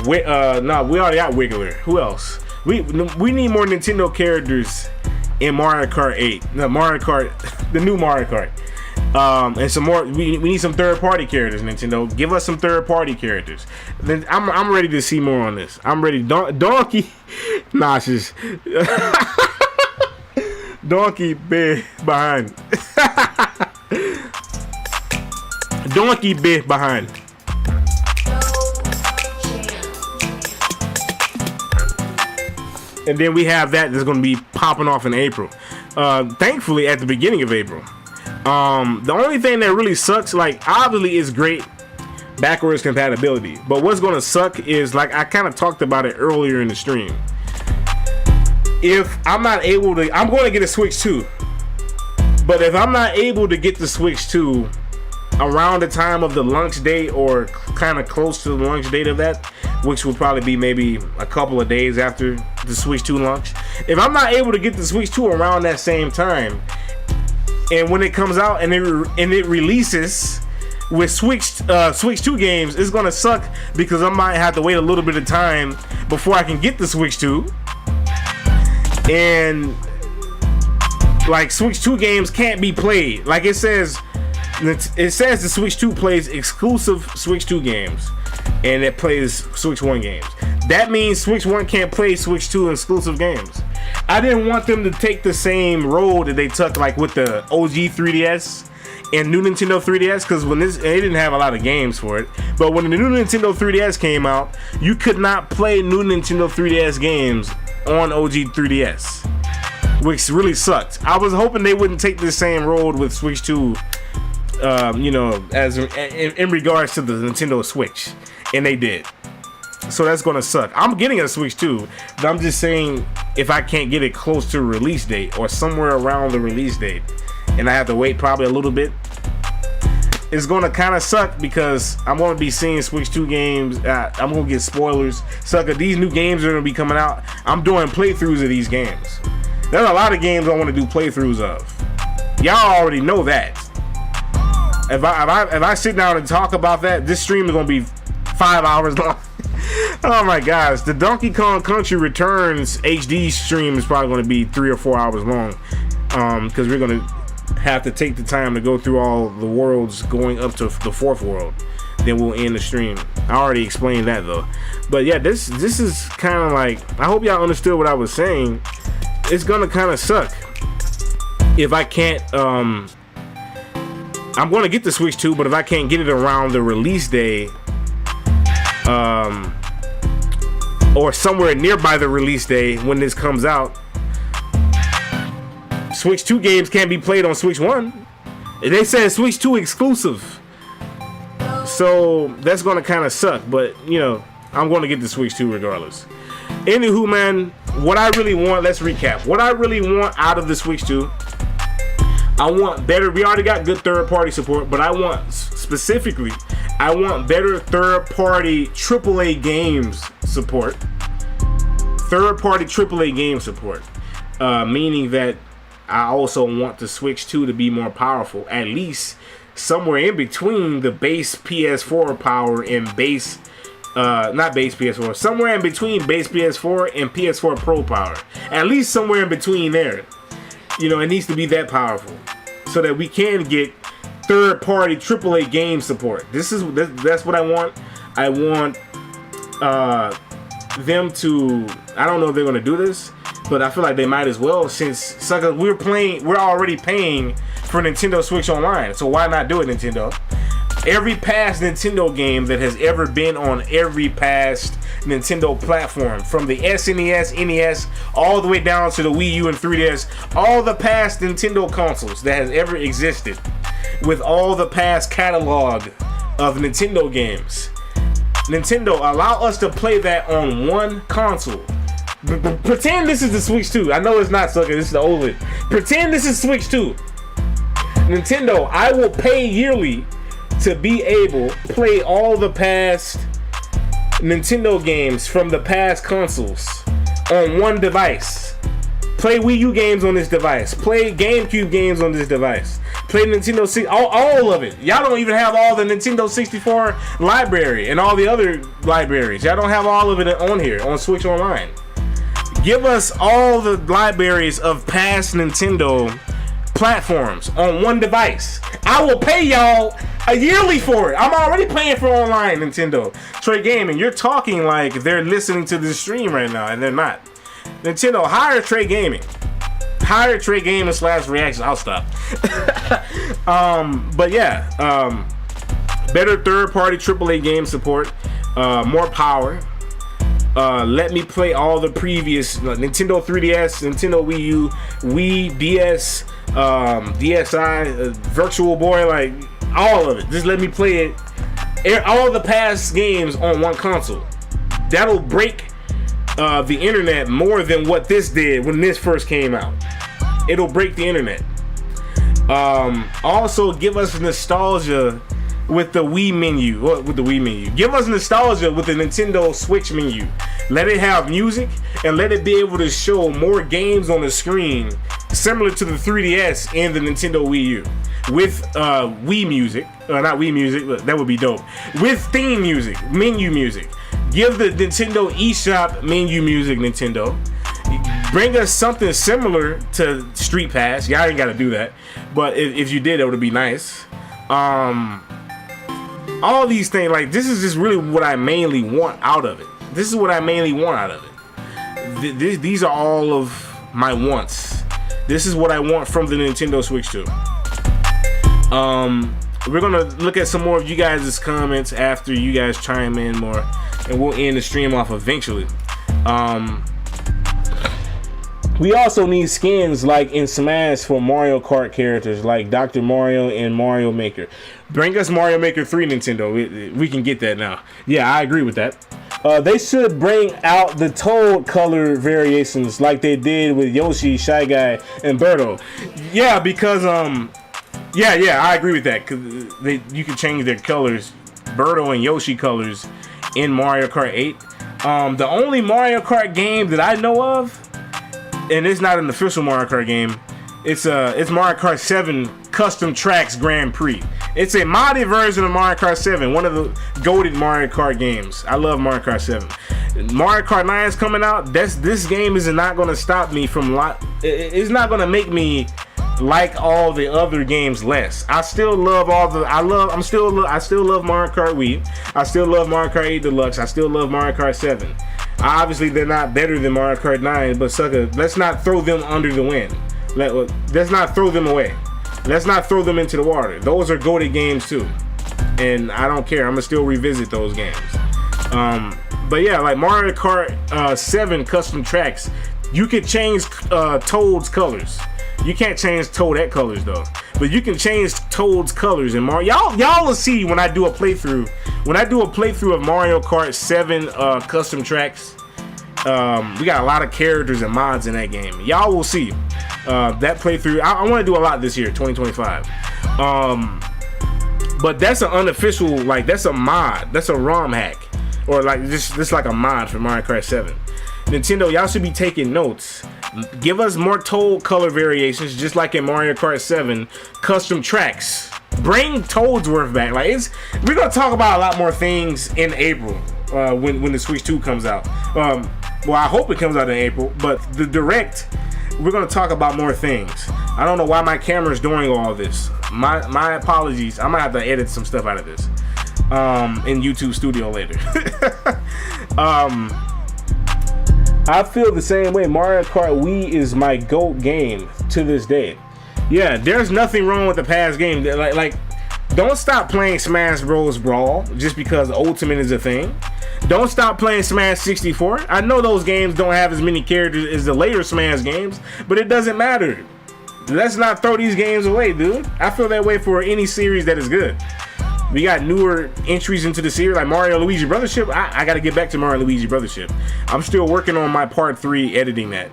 A: We already got Wiggler. Who else? We need more Nintendo characters in Mario Kart 8. The new Mario Kart. And some more. We need some third-party characters. Nintendo, give us some third-party characters. Then I'm ready to see more on this. I'm ready. Donkey, nah, just Donkey bit behind. Donkey bit behind. And then we have that's going to be popping off in April. Thankfully, at the beginning of April. The only thing that really sucks, like, obviously is great backwards compatibility. But what's going to suck is, like, I kind of talked about it earlier in the stream. If I'm not able to, I'm going to get a Switch 2. But if I'm not able to get the Switch 2 around the time of the launch date, or kind of close to the launch date of that, which will probably be maybe a couple of days after the Switch 2 launch. If I'm not able to get the Switch 2 around that same time, and when it comes out and it releases with Switch 2 games, it's gonna suck because I might have to wait a little bit of time before I can get the Switch 2. And like, Switch 2 games can't be played. Like it says the Switch 2 plays exclusive Switch 2 games, and it plays Switch 1 games. That means Switch 1 can't play Switch 2 exclusive games. I didn't want them to take the same road that they took, like, with the OG 3DS and new Nintendo 3DS, because they didn't have a lot of games for it. But when the new Nintendo 3DS came out, you could not play new Nintendo 3DS games on OG 3DS, which really sucked. I was hoping they wouldn't take the same road with Switch 2, you know, as in regards to the Nintendo Switch, and they did. So that's gonna suck. I'm getting a Switch 2, but I'm just saying, if I can't get it close to a release date or somewhere around the release date, and I have to wait probably a little bit, it's gonna kind of suck because I'm gonna be seeing Switch 2 games. I'm gonna get spoilers. Sucker, these new games are gonna be coming out. I'm doing playthroughs of these games. There's a lot of games I want to do playthroughs of. Y'all already know that. If I sit down and talk about that, this stream is gonna be 5 hours long. Oh my gosh, the Donkey Kong Country Returns HD stream is probably going to be 3 or 4 hours long. because we're gonna have to take the time to go through all the worlds going up to the 4th world. Then we'll end the stream. I already explained that though. But yeah, this is kind of like, I hope y'all understood what I was saying. It's gonna kind of suck if I can't. I'm gonna get the Switch 2, but if I can't get it around the release day, or somewhere nearby the release day when this comes out, Switch 2 games can't be played on Switch 1. They said Switch 2 exclusive. So that's gonna kind of suck, but you know, I'm gonna get the Switch 2 regardless. Anywho, man, what I really want, let's recap. What I really want out of the Switch 2, I want better, we already got good third-party support, but I want, specifically, I want better third-party AAA games support. Third-party AAA game support. Meaning that I also want the Switch 2 to be more powerful, at least somewhere in between the base PS4 power and base, not base PS4, somewhere in between base PS4 and PS4 Pro power. At least somewhere in between there. You know, it needs to be that powerful so that we can get third-party AAA game support. That's what I want. I want them to, I don't know if they're gonna do this, but I feel like they might as well, since we're already paying for Nintendo Switch Online, so why not do it, Nintendo? Every past Nintendo game that has ever been on every past Nintendo platform, from the SNES, NES, all the way down to the Wii U and 3DS, all the past Nintendo consoles that has ever existed, with all the past catalog of Nintendo games. Nintendo, allow us to play that on one console. Pretend this is the Switch 2. I know it's not, sucker. This is the OLED. Pretend this is Switch 2. Nintendo, I will pay yearly to be able to play all the past Nintendo games from the past consoles on one device. Play Wii U games on this device. Play GameCube games on this device. Play Nintendo 6, all of it. Y'all don't even have all the Nintendo 64 library and all the other libraries. Y'all don't have all of it on here on Switch Online. Give us all the libraries of past Nintendo platforms on one device. I will pay y'all a yearly for it. I'm already paying for online, Nintendo. Trey Gaming, you're talking like they're listening to this stream right now, and they're not. Nintendo, hire Trey Gaming. Hire Trey Gaming /reaction. I'll stop. But yeah, better third-party AAA game support, more power. Let me play all the previous Nintendo 3DS, Nintendo Wii U, Wii, DS, DSi, Virtual Boy, like all of it. Just let me play it, all the past games on one console. That'll break the internet more than what this did when this first came out. It'll break the internet. Also, give us nostalgia with the Wii menu. With the Wii menu, give us nostalgia with the Nintendo Switch menu. Let it have music and let it be able to show more games on the screen, similar to the 3DS and the Nintendo Wii U, with Wii music. Not Wii music, but that would be dope. With theme music, menu music. Give the Nintendo eShop menu music, Nintendo. Bring us something similar to Street Pass. Y'all ain't gotta do that, but if you did, it would be nice. All these things, like, this is just really what I mainly want out of it. This is what I mainly want out of it. These are all of my wants. This is what I want from the Nintendo Switch 2. We're gonna look at some more of you guys' comments after you guys chime in more, and we'll end the stream off eventually. We also need skins like in Smash for Mario Kart characters like Dr. Mario and Mario Maker. Bring us Mario Maker 3, Nintendo. We can get that now. Yeah, I agree with that. They should bring out the Toad color variations like they did with Yoshi, Shy Guy, and Birdo. Yeah, because yeah, I agree with that. Cause you can change their colors, Birdo and Yoshi colors, in Mario Kart 8. The only Mario Kart game that I know of, and it's not an official Mario Kart game, it's Mario Kart 7 Custom Tracks Grand Prix. It's a modded version of Mario Kart 7, one of the goated Mario Kart games. I love Mario Kart 7. Mario Kart 9 is coming out. This game is not going to stop me from it's not gonna make me like all the other games less. I still love I still love Mario Kart Wii. I still love Mario Kart 8 Deluxe. I still love Mario Kart 7. Obviously, they're not better than Mario Kart 9, but sucker, let's not throw them under the wind. Let's not throw them away. Let's not throw them into the water. Those are goated games too, and I don't care. I'm gonna still revisit those games. But yeah, like Mario Kart 7 custom tracks, you can change Toad's colors. You can't change Toadette colors though, but you can change Toad's colors in Mario. Y'all will see when I do a playthrough. When I do a playthrough of Mario Kart 7 custom tracks, we got a lot of characters and mods in that game. Y'all will see that playthrough. I want to do a lot this year, 2025. But that's an unofficial, like that's a mod, that's a ROM hack, or like this like a mod for Mario Kart 7. Nintendo, y'all should be taking notes. Give us more Toad color variations, just like in Mario Kart 7 custom tracks. Bring Toadsworth back. Like we're gonna talk about a lot more things in April when the Switch 2 comes out. Well, I hope it comes out in April, but the Direct, we're gonna talk about more things. I don't know why my camera's doing all this. My apologies. I might have to edit some stuff out of this in YouTube Studio later. I feel the same way. Mario Kart Wii is my GOAT game to this day. Yeah, there's nothing wrong with the past game. Like, don't stop playing Smash Bros. Brawl just because Ultimate is a thing. Don't stop playing Smash 64. I know those games don't have as many characters as the later Smash games, but it doesn't matter. Let's not throw these games away, dude. I feel that way for any series that is good. We got newer entries into the series like Mario Luigi Brothership. I gotta get back to Mario Luigi Brothership. I'm still working on my part 3 editing that.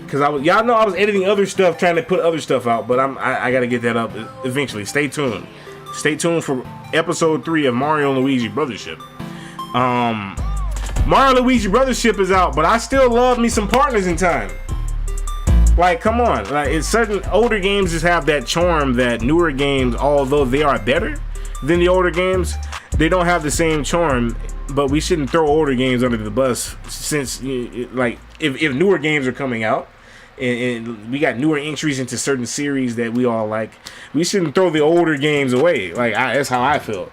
A: Cause y'all know I was editing other stuff, trying to put other stuff out, but I gotta get that up eventually. Stay tuned. Stay tuned for episode 3 of Mario and Luigi Brothership. Mario Luigi Brothership is out, but I still love me some Partners in Time. Like, come on. Like, it's certain older games just have that charm that newer games, although they are better than the older games, they don't have the same charm. But we shouldn't throw older games under the bus, since like if newer games are coming out and we got newer entries into certain series that we all like, we shouldn't throw the older games away. Like, that's how I feel.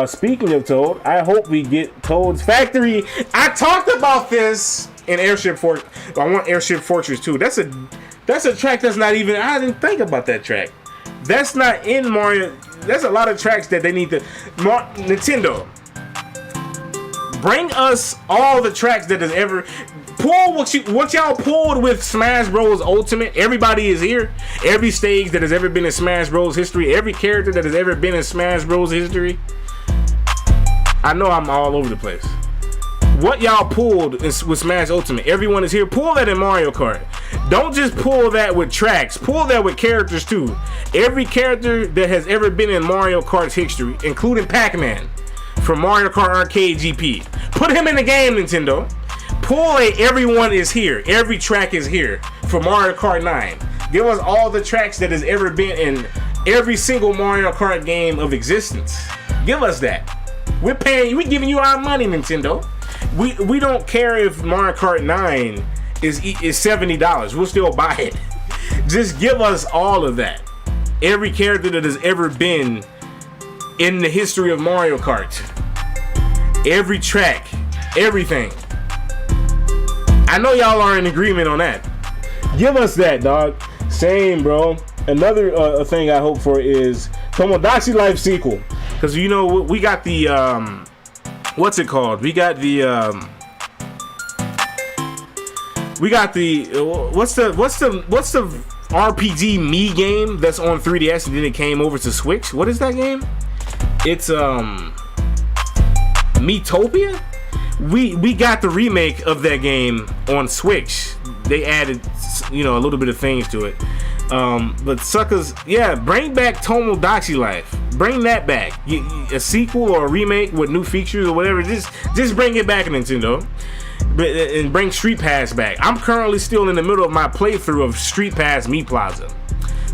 A: Speaking of Toad, I hope we get Toad's Factory. I talked about this in Airship Fortress. I want Airship Fortress 2. That's a track that's not even, I didn't think about that track. That's not in Mario. There's a lot of tracks that they need to Nintendo, bring us all the tracks that has ever pull what y'all pulled with Smash Bros. Ultimate. Everybody is here. Every stage that has ever been in Smash Bros. History, every character that has ever been in Smash Bros. History. I know I'm all over the place. What y'all pulled with Smash Ultimate, everyone is here. Pull that in Mario Kart. Don't just pull that with tracks. Pull that with characters too. Every character that has ever been in Mario Kart's history, including Pac-Man from Mario Kart Arcade GP. Put him in the game, Nintendo. Pull a everyone is here. Every track is here for Mario Kart 9. Give us all the tracks that has ever been in every single Mario Kart game of existence. Give us that. We're giving you our money, Nintendo. We don't care if Mario Kart 9 is $70. We'll still buy it. Just give us all of that. Every character that has ever been in the history of Mario Kart. Every track. Everything. I know y'all are in agreement on that. Give us that, dog. Same, bro. Another thing I hope for is Tomodachi Life sequel. Because, you know, we got the... what's it called? We got the what's the RPG Me game that's on 3DS and then it came over to Switch? What is that game? It's Miitopia? We got the remake of that game on Switch. They added, you know, a little bit of things to it. But suckers, yeah, bring back Tomodachi Life. Bring that back. A sequel or a remake with new features or whatever. Just bring it back, Nintendo. And bring Street Pass back. I'm currently still in the middle of my playthrough of Street Pass Meat Plaza.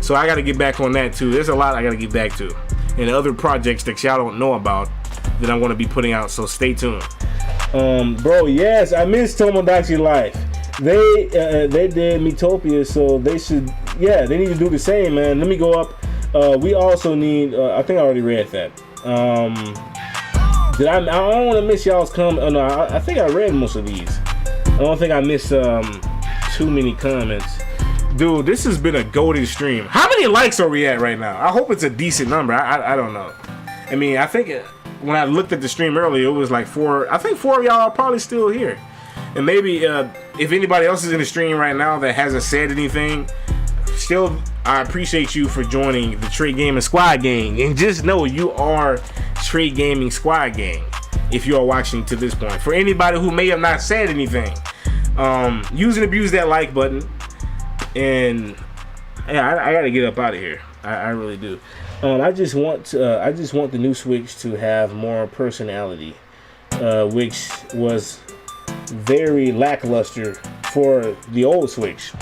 A: So I gotta get back on that too. There's a lot I gotta get back to. And other projects that y'all don't know about that I'm gonna be putting out, so stay tuned. Bro, yes, I miss Tomodachi Life.
C: They did Metopia, so they should, yeah, they need to do the same, man. Let me go up. We also need, I think I already read that. I don't want to miss y'all's comment. Oh, no, I think I read most of these. I don't think I missed too many comments.
A: Dude, this has been a golden stream. How many likes are we at right now? I hope it's a decent number. I don't know. I mean, I think when I looked at the stream earlier, it was like 4. I think 4 of y'all are probably still here. And maybe if anybody else is in the stream right now that hasn't said anything, still, I appreciate you for joining the Tray Gaming Squad Gang. And just know you are Tray Gaming Squad Gang if you are watching to this point. For anybody who may have not said anything, use and abuse that like button. And yeah, I gotta get up out of here. I really do. I just want the new Switch to have more personality, which was very lackluster for the old Switch.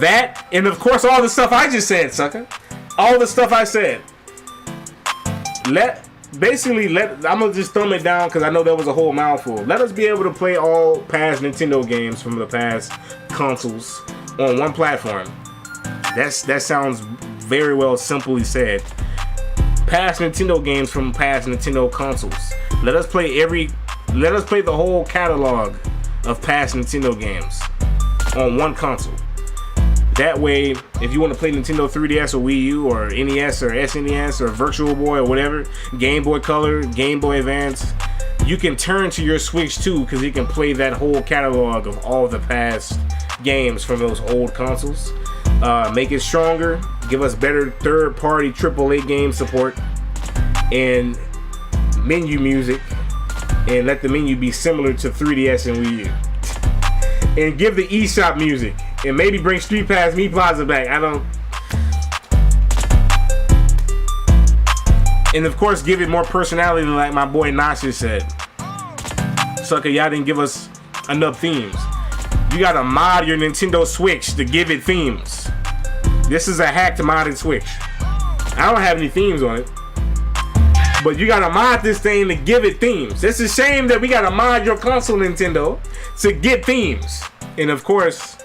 A: That, and of course all the stuff I just said, sucker. All the stuff I said. I'm gonna just thumb it down because I know that was a whole mouthful. Let us be able to play all past Nintendo games from the past consoles on one platform. That sounds very well simply said. Past Nintendo games from past Nintendo consoles. Let us play the whole catalog of past Nintendo games on one console. That way, if you want to play Nintendo 3DS or Wii U or NES or SNES or Virtual Boy or whatever, Game Boy Color, Game Boy Advance, you can turn to your Switch too, because you can play that whole catalog of all the past games from those old consoles. Make it stronger, give us better third-party AAA game support and menu music, and let the menu be similar to 3DS and Wii U. And give the eShop music, and maybe bring Street Pass Me Plaza back. And of course, give it more personality, like my boy Nasha said. Sucker, y'all didn't give us enough themes. You gotta mod your Nintendo Switch to give it themes. This is a hacked modded Switch. I don't have any themes on it, but you gotta mod this thing to give it themes. It's a shame that we gotta mod your console, Nintendo, to get themes. And of course,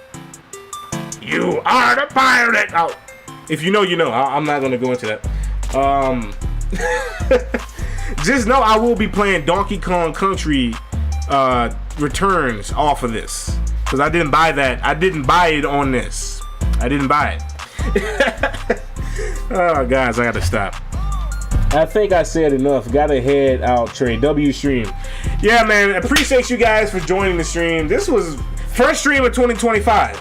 A: you are the pirate. Oh, if you know, you know. I'm not gonna go into that. Just know I will be playing Donkey Kong Country Returns off of this, because I didn't buy that. I didn't buy it on this. I didn't buy it. Oh, guys, I gotta stop.
C: I think I said enough. Gotta head out, Trey. W stream.
A: Yeah, man. Appreciate you guys for joining the stream. This was first stream of 2025.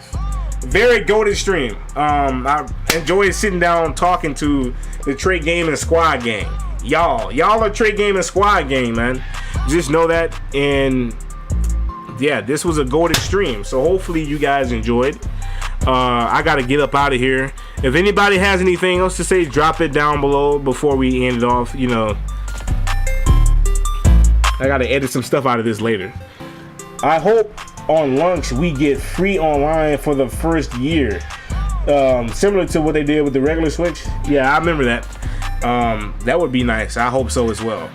A: Very goated stream. I enjoyed sitting down talking to the Tray Gaming Squad Gang. Y'all are Tray Gaming Squad Gang, man. Just know that. And yeah, this was a goated stream. So hopefully you guys enjoyed. I gotta get up out of here. If anybody has anything else to say, drop it down below before we end it off. You know, I gotta edit some stuff out of this later.
C: I hope on launch we get free online for the first year, similar to what they did with the regular Switch.
A: Yeah, I remember that. That would be nice. I hope so as well.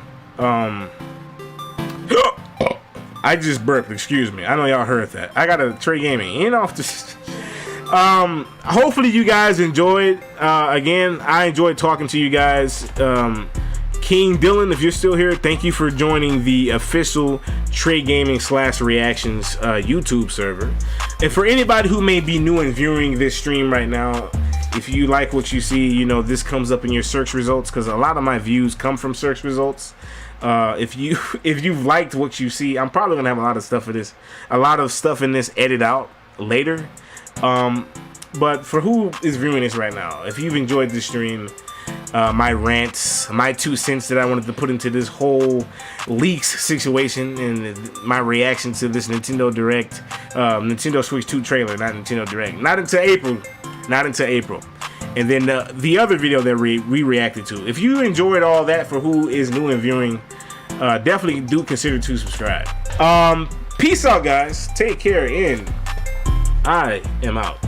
A: I just burped, excuse me. I know y'all heard that. I got a Tray Gaming in off this. Hopefully you guys enjoyed. Again, I enjoyed talking to you guys. King Dylan, if you're still here, thank you for joining the official Tray Gaming /Reactions YouTube server. And for anybody who may be new and viewing this stream right now, if you like what you see, you know, this comes up in your search results, because a lot of my views come from search results. If you've liked what you see, I'm probably gonna have a lot of stuff in this edit out later. But for who is viewing this right now, if you've enjoyed this stream, my rants, my 2 cents that I wanted to put into this whole leaks situation, and my reaction to this Nintendo Direct, Nintendo Switch 2 trailer, not Nintendo Direct, not until April, and then the other video that we reacted to. If you enjoyed all that, for who is new and viewing, definitely do consider to subscribe. Peace out, guys. Take care, and I am out.